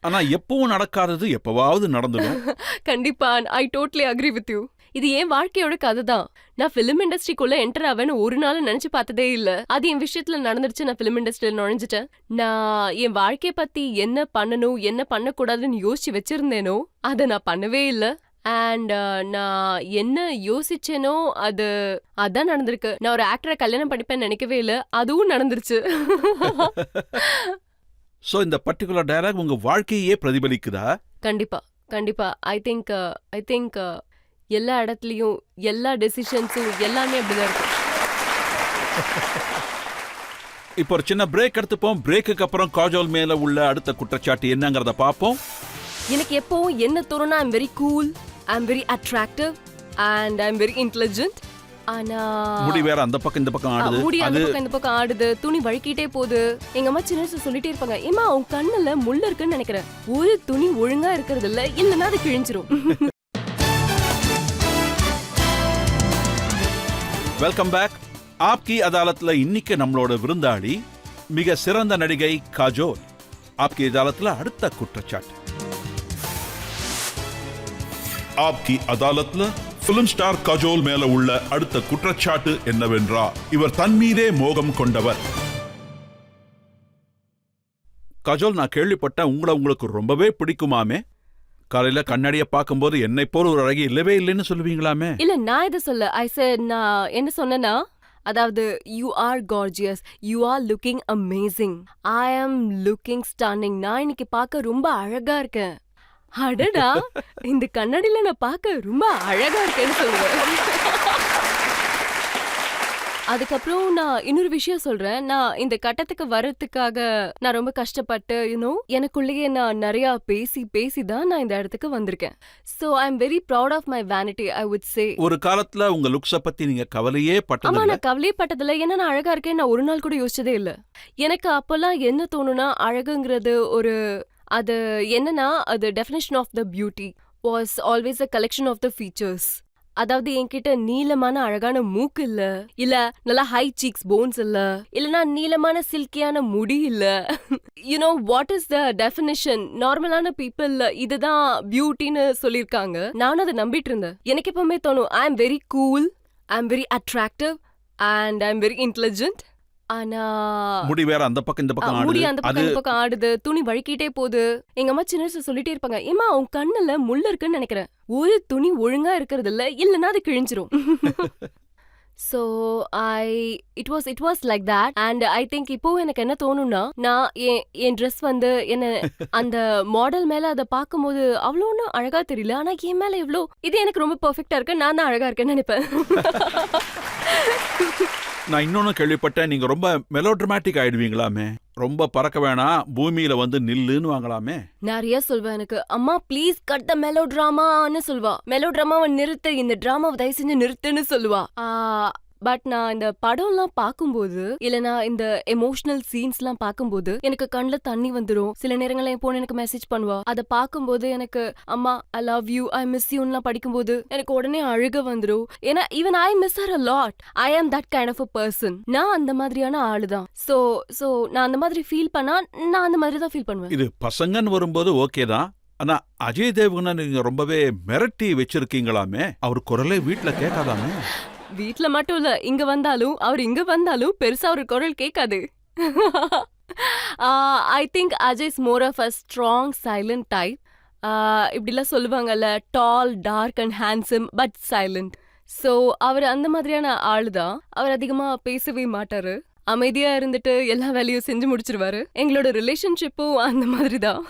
ஆனா எப்பவும் நடக்காதது எப்பவாவது நடந்துடும். கண்டிப்பா I totally agree with you. இது என் வாழ்க்கையோட கதை தான். நான் ஃபிலிம் இண்டஸ்ட்ரிக்குள்ள என்டர் ஆவேன்னு ஒரு நாள் நினைச்சு பார்த்ததே இல்ல. அது என் விஷயத்துல நடந்துருச்சு. நான் ஃபிலிம் இண்டஸ்ட்ரியில நுழைஞ்சிட்டேன். நான் என் வாழ்க்கைய பத்தி என்ன பண்ணணும் என்ன பண்ணக்கூடாதுன்னு யோசிச்சு வச்சிருந்தேனோ அதை நான் பண்ணவே இல்லை. அண்ட் நான் என்ன யோசிச்சேனோ அதான் நடந்திருக்கு. நான் ஒரு ஆக்டரை கல்யாணம் பண்ணிப்பேன்னு நினைக்கவே இல்லை. அதுவும் நடந்துருச்சு. சோ இந்த பர்டிகுலர் டயலாக் உங்க வாழ்க்கையே பிரதிபலிக்குதா? கண்டிப்பா கண்டிப்பா. ஐ திங்க் எல்லா இடத்துலயும் எல்லா டெசிஷன்ஸும் எல்லாமே அப்படிதான் இருக்கு. இப்போ ஒரு சின்ன பிரேக் எடுத்துப்போம். பிரேக்குக்கு அப்புறம் காஜோல் மேல உள்ள அடுத்த குற்றச்சாட்டு என்னங்கறத பாப்போம். எனக்கு எப்பவும் என்ன தோணும்னா I'm very cool, I'm very attractive and I'm very intelligent. ஆனா முடி வேற அந்த பக்கம் இந்த பக்கம் ஆடுது. முடி அந்த பக்கம் இந்த பக்கம் ஆடுது, துணி வழுக்கிட்டே போகுது. எங்க அம்மா சின்ன வயசுல சொல்லிட்டே இருப்பாங்க, ஏமா உன் கண்ணுல முள்ள இருக்குன்னு நினைக்கிறேன், ஒரு துணி ஒழுங்கா இருக்கிறது இல்ல, இல்லன்னா அது கிழிஞ்சிரும். Welcome back. ஆப்கி அதாலத்ல இன்னைக்கு நம்மளோட விருந்தாளி மிக சிறந்த நடிகை காஜோல். ஆப்கி அதாலத்ல அடுத்த குற்றச்சாட்டு. ஆப்கி அதாலத்ல பிலிம் ஸ்டார் கஜோல் மேல உள்ள அடுத்த குற்றச்சாட்டு என்னவென்றால் இவர் தன் மீதே மோகம் கொண்டவர். காஜோல், நான் கேள்விப்பட்டேன் உங்களுக்கு ரொம்பவே பிடிக்குமாமே. காலையில கண்ணாடிய பார்க்கும்போது என்னை போல ஒரு அழகி இல்லவே இல்லைன்னு சொல்லுவீங்களாமே. இல்ல நான் இதை சொல்ல. I said நான் என்ன சொன்னேன்னா, அதாவது you are gorgeous, you are looking amazing, I am looking stunning. நான் இன்னைக்கு பார்க்க ரொம்ப அழகா இருக்கேன். அடடா, இந்த கண்ணாடியில நான் பார்க்க ரொம்ப அழகா இருக்கேன்னு சொல்லுவேன். அதுக்கப்புறம் நான் இன்னொரு விஷயம் சொல்றேன். நான் இந்த கட்டத்துக்கு வர்றதுக்காக நான் ரொம்ப கஷ்டப்பட்டு எனக்குள்ளேயே நான் நிறைய பேசி தான் நான் இந்த இடத்துக்கு வந்திருக்கேன். So I'm very proud of my vanity, I would say. ஒரு காலத்துல உங்க லுக்ஸ பத்தி நீங்க கவலையே ஆமா, பட்டதில்லை. நான் கவலைப்பட்டதில்ல. ஏன்னா நான் அழகா இருக்கேன் நான் ஒரு நாள் கூட யோசிச்சதே இல்ல. எனக்கு அப்பெல்லாம் என்ன தோணுனா, அழகுங்கிறது அது என்னன்னா, அது definition of the beauty was always a collection of the features. அதாவது என்கிட்ட நீளமான அழகான மூக்கு இல்ல நல்லா ஹை சீக்ஸ் போன்ஸ் இல்லனா நீளமான சில்கியான முடி இல்ல. What is the definition? நார்மலான பீப்புள் இதுதான் பியூட்டின்னு சொல்லிருக்காங்க. நானும் அதை நம்பிட்டு இருந்தேன். எனக்கு எப்பவுமே தோணும், I am very cool, I am very attractive and I am very intelligent. ஆனா முடி வேற அந்த பக்கம் இந்த பக்கம் முடி ஆடுது. அந்த பக்கம் இந்த பக்கம் ஆடுது, துணி வழுக்கிட்டே போகுது. எங்க அம்மா சின்ன வயசுல சொல்லிட்டே இருப்பாங்க, ஏமா உன் கண்ணுல முள்ள இருக்குன்னு நினைக்கிறேன், ஒரு துணி ஒழுங்கா இருக்கிறது இல்ல, இல்லன்னா அது கிழிஞ்சிரும். So it was like that. And I think இப்போ எனக்கு என்ன தோணும்னா, நான் என் ட்ரெஸ் என்ன அந்த மாடல் மேல அதை பார்க்கும்போது அவ்வளோ ஒன்றும் அழகா தெரியல. ஆனா என் மேல எவ்வளோ இது எனக்கு ரொம்ப பெர்ஃபெக்டா இருக்கு, நான் தான் அழகா இருக்கேன்னு நினைப்பேன். நான் இன்னொன்னு கேள்விப்பட்டேன், நீங்க ரொம்ப மெலோட்ரமாட்டிக் ஆயிடுவீங்களாமே. ரொம்ப பறக்க வேணாம், பூமியில வந்து நில்லுன்னு வாங்கலாமே. நிறைய சொல்வேன். எனக்கு அம்மா ப்ளீஸ் கட் த மெலோ டிராமான்னு சொல்வா. மெலோ டிராமாவை நிறுத்து, இந்த டிராமாவை தயவு செஞ்சு நிறுத்துன்னு சொல்லுவா. பட் நான் இந்த படம்லாம் பார்க்கும்போது இல்லனா இந்த எமோஷனல் சீன்ஸ்லாம் பார்க்கும்போது எனக்கு கண்ணில் தண்ணி வந்துடும். சில நேரங்களில் என் பொண்ணு எனக்கு மெசேஜ் பண்ணுவா. அதை பார்க்கும்போது எனக்கு அம்மா I love you, I miss யூன்லாம் படிக்கும்போது எனக்கு உடனே அழுக வந்துடும். ஏன்னா even I miss her a lot. I am that kind of a person. நான் அந்த மாதிரியான ஆளு தான். ஸோ நான் அந்த மாதிரி ஃபீல் பண்ணா நான் அந்த மாதிரி தான் ஃபீல் பண்ணுவேன். இது பசங்கன்னு வரும்போது ஓகே தான். ஆனா அஜய் தேவ்கனை நீங்க ரொம்பவே மிரட்டி வச்சிருக்கீங்களாமே. அவர் குரலே வீட்டுல கேட்காதாமே. வீட்ல மட்டும் இல்ல, இங்க வந்தாலும் பெருசா ஒரு குரல் கேட்காது. I think Ajay is more of a strong silent type. இப்படிலாம் சொல்லுவாங்கல்ல, tall, dark and handsome but silent. So அவர் அந்த மாதிரியான ஆளு தான். அவர் அதிகமா பேசவே மாட்டாரு, அமைதியா இருந்துட்டு எல்லா வேலையும் செஞ்சு முடிச்சிருவாரு. எங்களோட ரிலேஷன்ஷிப்பும் அந்த மாதிரி தான்.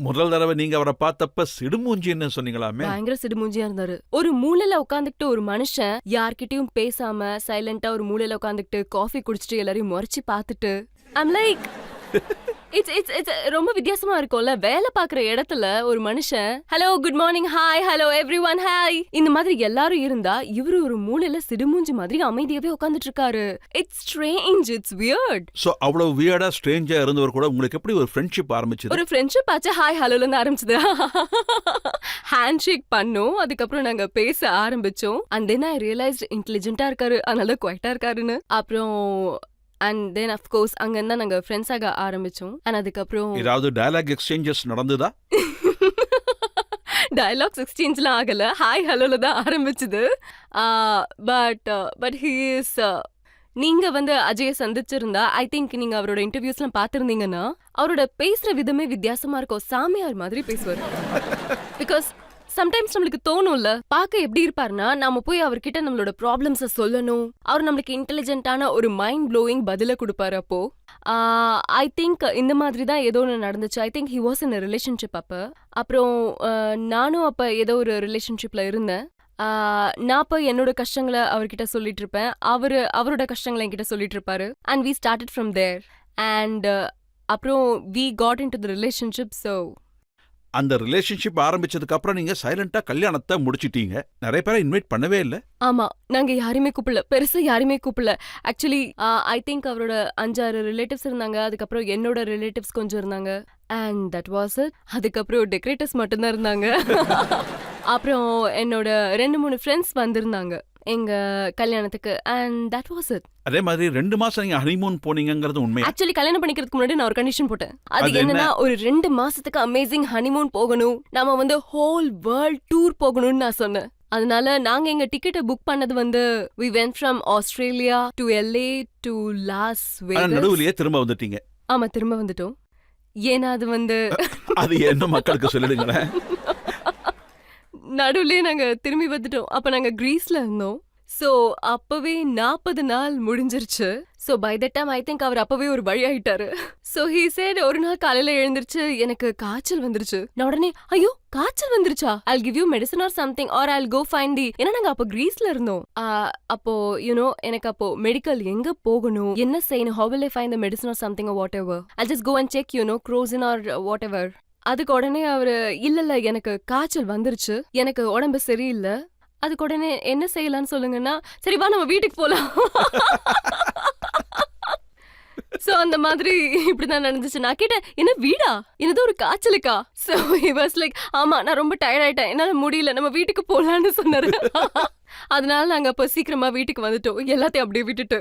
முதல் தடவை நீங்க அவரை பார்த்தப்ப சிடுமூஞ்சின்னு சொன்னீங்களாமே. பயங்கர சிடுமூஞ்சியா இருந்தாரு. ஒரு மூலையில உட்காந்துக்கிட்டு ஒரு மனுஷன் யார்கிட்டயும் பேசாம சைலண்டா ஒரு மூலையில உட்காந்துக்கிட்டு காஃபி குடிச்சிட்டு எல்லாரையும் முறைச்சு பார்த்துட்டு ஐம் லைக் இட்ஸ் ரொம்ப வித்தியாசமா இருக்கும்ல. வேலை பாக்குற இடத்துல ஒரு மனுஷன் hello, good morning, hi, hello everyone, hi, இந்த மாதிரி எல்லாரும் இருந்தா இவரு ஒரு மூலையில சிடுமூஞ்சி மாதிரி அமைதியாவே உட்கார்ந்துட்டு இருக்காரு. It's strange, it's weird. So அவ்வளவு வியர்டா ஸ்ட்ரேஞ்சா இருந்தவர் கூட உங்களுக்கு எப்படி ஒரு ஃப்ரெண்ட்ஷிப் ஆரம்பிச்சது? ஒரு ஃப்ரெண்ட்ஷிப் ஆச்சு, ஹாய் ஹலோல இருந்து ஆரம்பிச்சது. ஹேண்ட் ஷேக் பண்ணோம், அதுக்கப்புறம் நாங்க பேச ஆரம்பிச்சோம். அண்ட் தென் ஐ ரியலைஸ்ட் இன்டெலிஜென்ட்டா இருக்காரு, அதனால குவைட்டா இருக்காருன்னு. அப்புறம் அண்ட் தென் ஆஃப் கோர்ஸ் அங்க இருந்தா நாங்க ஃப்ரெண்ட்ஸ் ஆக ஆரம்பிச்சோம். அண்ட் அதுக்கப்புறம் ஏதாவது டயலாக் எக்ஸ்சேஞ்சஸ் நடந்ததா? டயலாக்ஸ் எக்ஸ்சேஞ்ச்லாம் ஆகல, ஹாய் ஹலோல தான் ஆரம்பிச்சது. பட் ஹி இஸ் நீங்க வந்து அஜய சந்திச்சிருந்தா ஐ திங்க் நீங்க அவரோட இன்டர்வியூஸ்லாம் பார்த்திருந்தீங்கன்னா அவரோட பேசுற விதமே வித்தியாசமா இருக்கும். சாமியார் மாதிரி பேசுவார். பிகாஸ் சம்டைம்ஸ் நம்மளுக்கு தோணும்ல, பார்க்க எப்படி இருப்பாருன்னா நாம போய் அவர்கிட்ட நம்மளோட ப்ராப்ளம்ஸை சொல்லணும், அவர் நம்மளுக்கு இன்டெலிஜென்ட்டான ஒரு மைண்ட் ப்ளோயிங் பதில கொடுப்பாரு. அப்போ ஐ திங்க் இந்த மாதிரி தான் ஏதோ ஒன்று நடந்துச்சு. I think he was in relationship அப்போ. அப்புறம் நானும் அப்போ ஏதோ ஒரு ரிலேஷன்ஷிப்ல இருந்தேன். நான் போய் என்னோட கஷ்டங்களை அவர்கிட்ட சொல்லிட்டு இருப்பேன், அவரோட கஷ்டங்களை என்கிட்ட சொல்லிட்டு இருப்பாரு. And we started from there. And அப்புறம் we got into the relationship. So அந்த ரிலேஷன்ஷிப் ஆரம்பிச்சதுக்கு அப்புறம் நீங்க சைலண்டா கல்யாணத்தை முடிச்சிட்டீங்க. நிறைய பேரை இன்வைட் பண்ணவே இல்ல. ஆமா, நாங்க யாருமே கூப்பிடல, பெருசா யாருமே கூப்பிடல. ஆக்சுவலி ஐ திங்க் அவரோட 5-6 ரிலேட்டிவ்ஸ் இருந்தாங்க, அதுக்கப்புறம் என்னோட ரிலேட்டிவ்ஸ் கொஞ்சம் இருந்தாங்க. And that was it. அதுக்கப்புறம் டெக்கரேட்டர்ஸ் மட்டும்தான் இருந்தாங்க. அப்புறம் என்னோட 2-3 ஃப்ரெண்ட்ஸ் வந்திருந்தாங்க எங்க கல்யாணத்துக்கு. And that was it. அதே மாதிரி 2 மாசம் நீங்க ஹனிமூன் போனீங்கங்கிறது உண்மை. ஆக்சுவலி கல்யாணம் பண்ணிக்கிறதுக்கு முன்னாடி நான் ஒரு கண்டிஷன் போட்டேன். அது அது என்னன்னா, ஒரு 2 மாசத்துக்கு அமேசிங் ஹனிமூன் போகணும், நாம வந்து ஹோல் வேர்ல்ட் டூர் போகணும்னு நான் சொன்னேன். அதனால நாங்க எங்க டிக்கெட்டை புக் பண்ணது வந்து we went from Australia to LA to Las Vegas. நடுவுலயே திரும்ப வந்துட்டீங்க. ஆமா, திரும்ப வந்துட்டோம். ஏன்னா அது வந்து அது என்ன மக்களுக்கு சொல்லிடுங்களேன். நடுவுலயே நாங்க திரும்பி வந்துட்டோம். அப்ப நாங்க கிரீஸ்ல இருந்தோம். சோ அப்பவே 40 நாள் முடிஞ்சிருச்சு. So by the time I think அவர் அப்பவே ஒரு வழி ஆயிட்டாரு. சோ ஹி said ஒரு நாள் காலையில எழுந்திருச்சு எனக்கு காய்ச்சல் வந்துருச்சு. நான் உடனே ஐயோ காய்ச்சல் வந்துருச்சா, I'll give you medicine or something or I'll go find the. ஏன்னா நாங்க அப்போ கிரீஸ்ல இருந்தோம். அப்போ எனக்கு அப்போ மெடிக்கல் எங்க போகணும், என்ன செய்யணும், how will I find the medicine or something or whatever. I'll just go and check Crozin or whatever. அதுக்கு உடனே அவரு இல்ல எனக்கு காய்ச்சல் வந்துருச்சு, எனக்கு உடம்பு சரியில்லை, அதுக்கு உடனே என்ன செய்யலாம்னு சொல்லுங்கன்னா, சரி வா நம்ம வீட்டுக்கு போலாம். சோ அந்த மாதிரி இப்படிதான் நடந்துச்சு. நான் கேட்டேன், என்ன வீடா, என்னது ஒரு காய்ச்சலுக்கா? சோ he was like, ஆமா நான் ரொம்ப டயர்ட் ஆயிட்டேன், என்னால முடியல, நம்ம வீட்டுக்கு போலான்னு சொன்னாரு. அதனால நாங்க அப்ப சீக்கிரமா வீட்டுக்கு வந்துட்டோம், எல்லாத்தையும் அப்படியே விட்டுட்டு.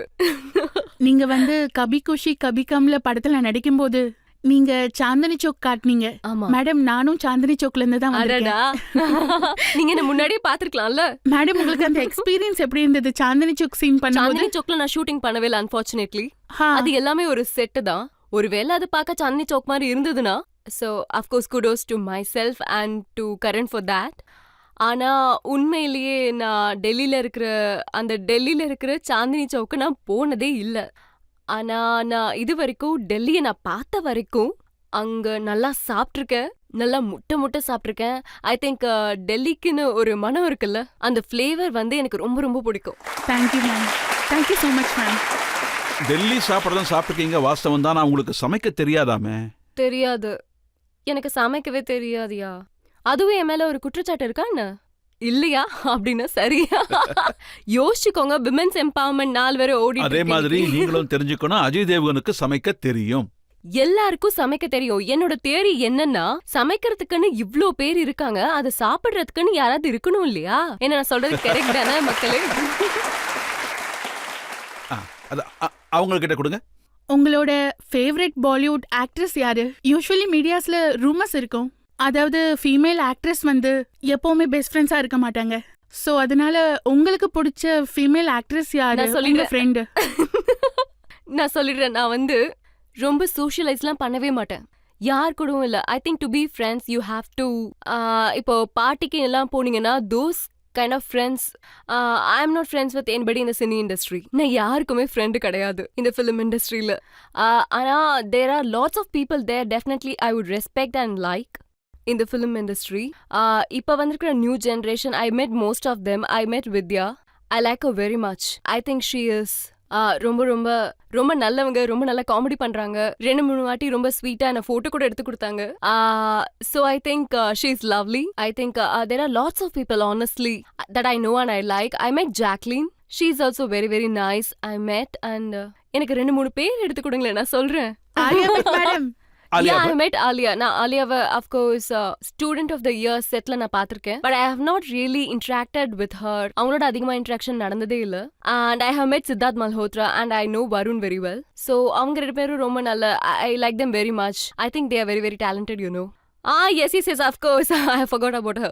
நீங்க வந்து கபி குஷி கபி கம்ல படத்துல நடிக்கும் போது நீங்க சாந்தினி சௌக் காட்டுனீங்க. ஆமா மேடம், நானும் சாந்தினி சௌக்ல இருந்து தான் அடடா, நீங்க என்ன முன்னாடியே பாத்துருக்கலாம்ல. மேடம், உங்களுக்கு அந்த எக்ஸ்பீரியன்ஸ் எப்படி இருந்தது சாந்தினி சௌக் சீன் பண்ணும்போது? சாந்தினி சௌக்ல நான் ஷூட்டிங் பண்ணவே இல்லை அன்பார்ச்சுனேட்லி. அது எல்லாமே ஒரு செட்டு தான். ஒருவேளை அது பார்க்க சாந்தினி சௌக் மாதிரி இருந்ததுன்னா, so of course kudos to my self and to Karan for that. ஆனா உண்மையிலேயே நான் டெல்லியில இருக்கிற சாந்தினி சௌக்கு நான் போனதே இல்லை. ஆனா நான் இது வரைக்கும் டெல்லியை நான் பார்த்த வரைக்கும் அங்க நல்லா சாப்பிட்ருக்கேன், நல்லா முட்டை சாப்பிட்ருக்கேன். ஐ திங்க் டெல்லிக்குன்னு ஒரு மனம் இருக்குல்ல, அந்த ஃப்ளேவர் வந்து எனக்கு ரொம்ப ரொம்ப பிடிக்கும். Thank you ma'am, thank you so much ma'am. Delhi சாப்பிடலாம் சாப்பிட்டுருக்கீங்க, வாஸ்தவம் தான். உங்களுக்கு சமைக்க தெரியாதாமே? தெரியாது, எனக்கு சமைக்கவே தெரியாதியா. அதுவும் என் மேல ஒரு குற்றச்சாட்டு இருக்கா என்ன? இல்லையா அப்படின்னு சரியா யோசிச்சுக்கோங்க. விமென்ஸ் எம்பவர்மெண்ட் 4 பேரை ஓடி. அதே மாதிரி நீங்களும் தெரிஞ்சுக்கணும், அஜய் தேவ்கனுக்கு சமைக்க தெரியும். எல்லாருக்கும் சமைக்க தெரியும். என்னோட தியரி என்னன்னா, சமைக்கிறதுக்குன்னு இவ்ளோ பேர் இருக்காங்க, அதை சாப்பிடுறதுக்குன்னு யாராவது இருக்கணும் இல்லையா? என்ன நான் சொல்றது கரெக்ட் தானே மக்களே? அவங்க கிட்ட கொடுங்க. உங்களோட ஃபேவரட் பாலிவுட் ஆக்ட்ரஸ் யாரு? யூசுவலி மீடியாஸ்ல ரூமர்ஸ் இருக்கும், அதாவது ஃபீமேல் ஆக்ட்ரஸ் வந்து எப்பவுமே பெஸ்ட் ஃப்ரெண்ட்ஸா இருக்க மாட்டாங்க. சோ அதனால உங்களுக்கு பிடிச்ச ஃபீமேல் ஆக்ட்ரஸ் யாரு? உங்க ஃப்ரெண்ட்? நான் சொல்லிடுறேன், நான் வந்து ரொம்ப சோஷியலைஸ்லாம் பண்ணவே மாட்டேன். யார் கூடவும் இல்ல. I think to be friends you have to இப்போ பார்ட்டிக்கு எல்லாம் போனீங்கன்னா those kind of friends. I am not friends with anybody in the cine industry. நான் யாருக்குமே ஃப்ரெண்டு கிடையாது இந்த ஃபிலிம் இண்டஸ்ட்ரியில. ஆனா there are lots of people there definitely I would respect and like in the film industry. இப்ப வந்திருக்கிற new generation, I met most of them. I met Vidya. I like her very much. I think she is ரொம்ப ரொம்ப ரொம்ப நல்லவங்க, ரொம்ப நல்ல comedy பண்றாங்க. 2-3 வாட்டி ரொம்ப ஸ்வீட்டா என்ன போட்டோ கூட எடுத்து கொடுத்தாங்க. So I think she is lovely. I think there are lots of people honestly that I know and I like. I met Jacqueline. She is also very very nice. I met and எனக்கு 2-3 பேர் எடுத்து கொடுங்களேன், நான் சொல்றேன். Alia Bhatt madam. Alia Yeah, I Bhatt. met Alia. நான் Aliaவை of course student of the year setல நான் பார்த்திருக்கேன். But I have not really interacted with her. அவங்களோட அதிகமா interaction நடந்ததே இல்ல. And I have met Siddharth Malhotra and I know Varun very well. So அவங்க 2 பேரும் ரொம்ப நல்ல. I like them very much. I think they are very very talented, you know. Yes, of course. I forgot about her.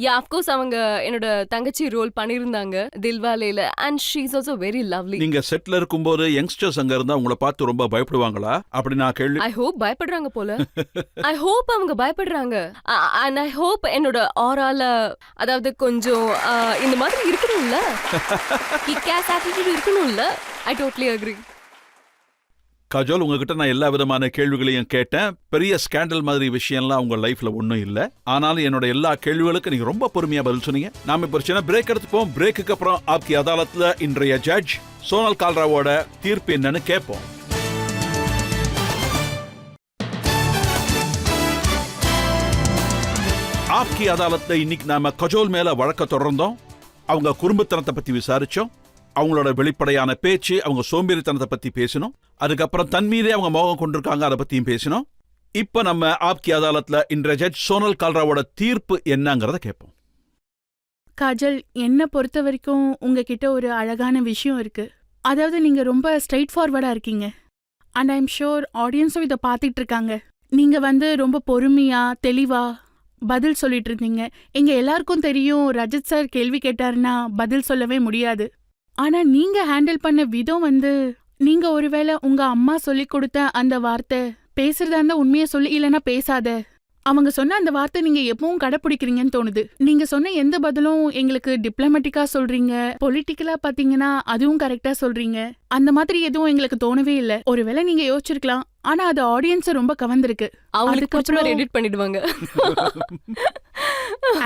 Yeah, of course அவங்க என்னோட தங்கச்சி role பண்ணிருந்தாங்க தில்வாலேல. And she is also very lovely. நீங்க செட்ல இருக்கும்போது youngsters அங்க இருந்தா உங்களை பார்த்து ரொம்ப பயப்படுவாங்களா? அப்படி நான் கேள்வி. I hope பயப்படுறாங்க போல. I hope அவங்க பயப்படுறாங்க. And I hope என்னோட ஆரால அதாவது கொஞ்சம் இந்த மாதிரி இருக்கணும்ல. கிக்காஸ் ஆட்டிட்யூட் இருக்கணும்ல. I totally agree. கஜோல், உங்ககிட்ட நான் எல்லா விதமான கேள்விகளையும் கேட்டேன். பெரிய ஸ்கேண்டல் மாதிரி விஷயம்லாம் உங்க லைஃப்ல ஒன்றும் இல்லை. ஆனாலும் என்னோட எல்லா கேள்விகளுக்கும் நீங்க ரொம்ப பொறுமையா பதில் சொன்னீங்க. நாம இப்போ ஒரு சின்ன பிரேக் எடுத்துப்போம். பிரேக்குக்கு அப்புறம் ஆப்கி அதாலத்ல இன்றைய ஜட்ஜ் சோனல் கால்ராவோட தீர்ப்பு என்னன்னு கேட்போம். ஆப்கி அதாலத்ல இன்னைக்கு நாம கஜோல் மேல வழக்க தொடர்ந்தோம். அவங்க குறும்புத்தனத்தை பத்தி விசாரிச்சோம். அவங்களோட வெளிப்படையான பேச்சு, அவங்க சோம்பேறித்தனத்தை பத்தி பேசணும். அதுக்கப்புறம் தன் மீதே அவங்க மோகம் கொண்டிருக்காங்க, அதை பத்தியும் பேசணும். இப்ப நம்ம ஆப்கி அதாலத்ல இன்றைய ஜட்ஜ் சோனல் கால்ராவோட தீர்ப்பு என்னங்கறத கேட்போம். காஜல், என்ன பொறுத்த வரைக்கும் உங்ககிட்ட ஒரு அழகான விஷயம் இருக்கு. அதாவது நீங்க ரொம்ப ஸ்ட்ரைட் ஃபார்வர்டா இருக்கீங்க. அண்ட் ஐம் ஷோர் ஆடியன்ஸும் இதை பார்த்துட்டு இருக்காங்க. நீங்க ரொம்ப பொறுமையா தெளிவா பதில் சொல்லிட்டு இருந்தீங்க. எங்க எல்லாருக்கும் தெரியும் ரஜத் சார் கேள்வி கேட்டாருன்னா பதில் சொல்லவே முடியாது. ஆனா நீங்க ஹேண்டில் பண்ண விதம் நீங்க ஒருவேளை உங்க அம்மா சொல்லி கொடுத்த அந்த வார்த்தை பேசுறதா இருந்தா உண்மையை சொல்லி, இல்லைன்னா பேசாத. அவங்க சொன்ன அந்த வார்த்தை நீங்க எப்பவும் கடைப்பிடிக்கிறீங்கன்னு தோணுது. நீங்க சொன்ன எந்த பதிலும் எங்களுக்கு டிப்ளமேட்டிக்கா சொல்றீங்க, பொலிட்டிக்கலா பாத்தீங்கன்னா அதுவும் கரெக்டா சொல்றீங்க. அந்த மாதிரி எதுவும் எங்களுக்கு தோணவே இல்லை. ஒருவேளை நீங்க யோசிச்சிருக்கலாம், ஆனா அது ஆடியன்ஸ ரொம்ப கவர்ந்திருக்கு. அவங்களுக்கு பிடிச்ச மாதிரி எடிட் பண்ணிடுவாங்க.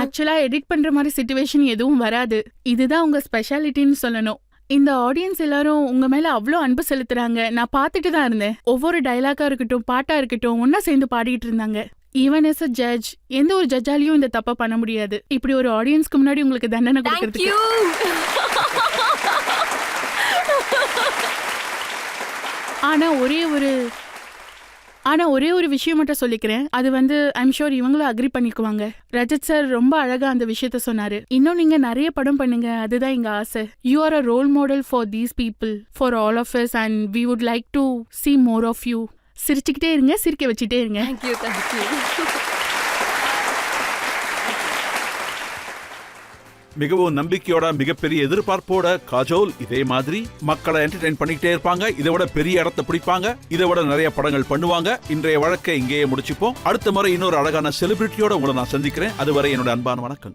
ஆக்சுவலா எடிட் பண்ற மாதிரி சிச்சுவேஷன் எதுவும் வராது. இதுதான் உங்க ஸ்பெஷாலிட்டின்னு சொல்லணும். இந்த ஆடியன்ஸ் எல்லாரும் உங்க மேல அவ்வளோ அன்பு செலுத்துறாங்க. நான் பார்த்துட்டு தான் இருந்தேன். ஒவ்வொரு டைலாக்கா இருக்கட்டும், பாட்டா இருக்கட்டும், ஒன்னா சேர்ந்து பாடிட்டு இருந்தாங்க. ஈவன் எஸ் அ ஜட்ஜ், எந்த ஒரு ஜட்ஜாலையும் இந்த தப்ப பண்ண முடியாது. இப்படி ஒரு ஆடியன்ஸ்க்கு முன்னாடி உங்களுக்கு தண்டனை கொடுக்கறதுக்கு. ஆனா ஒரே ஒரு விஷயம் மட்டும் சொல்லிக்கிறேன். அது ஐம் ஷோர் இவங்களும் அக்ரி பண்ணிக்குவாங்க. ரஜத் சார் ரொம்ப அழகா அந்த விஷயத்த சொன்னாரு. இன்னும் நீங்க நிறைய படம் பண்ணுங்க, அதுதான் எங்க ஆசை. You are a role model for these people, for all of us, and we would like to see more of you. சிரிச்சுக்கிட்டே இருங்க, சிரிக்க வச்சுட்டே இருங்க. Thank you. மிகவும் நம்பிக்கையோட, மிகப்பெரிய எதிர்பார்ப்போட காஜோல் இதே மாதிரி மக்களை என்டர்டெயின் பண்ணிக்கிட்டே இருப்பாங்க. இதை விட பெரிய இடத்தை பிடிப்பாங்க, இதை விட நிறைய படங்கள் பண்ணுவாங்க. இன்றைய வழக்கை இங்கேயே முடிச்சுப்போம். அடுத்த முறை இன்னொரு அழகான செலிபிரிட்டியோட உங்களை நான் சந்திக்கிறேன். அதுவரை என்னோட அன்பான வணக்கம்.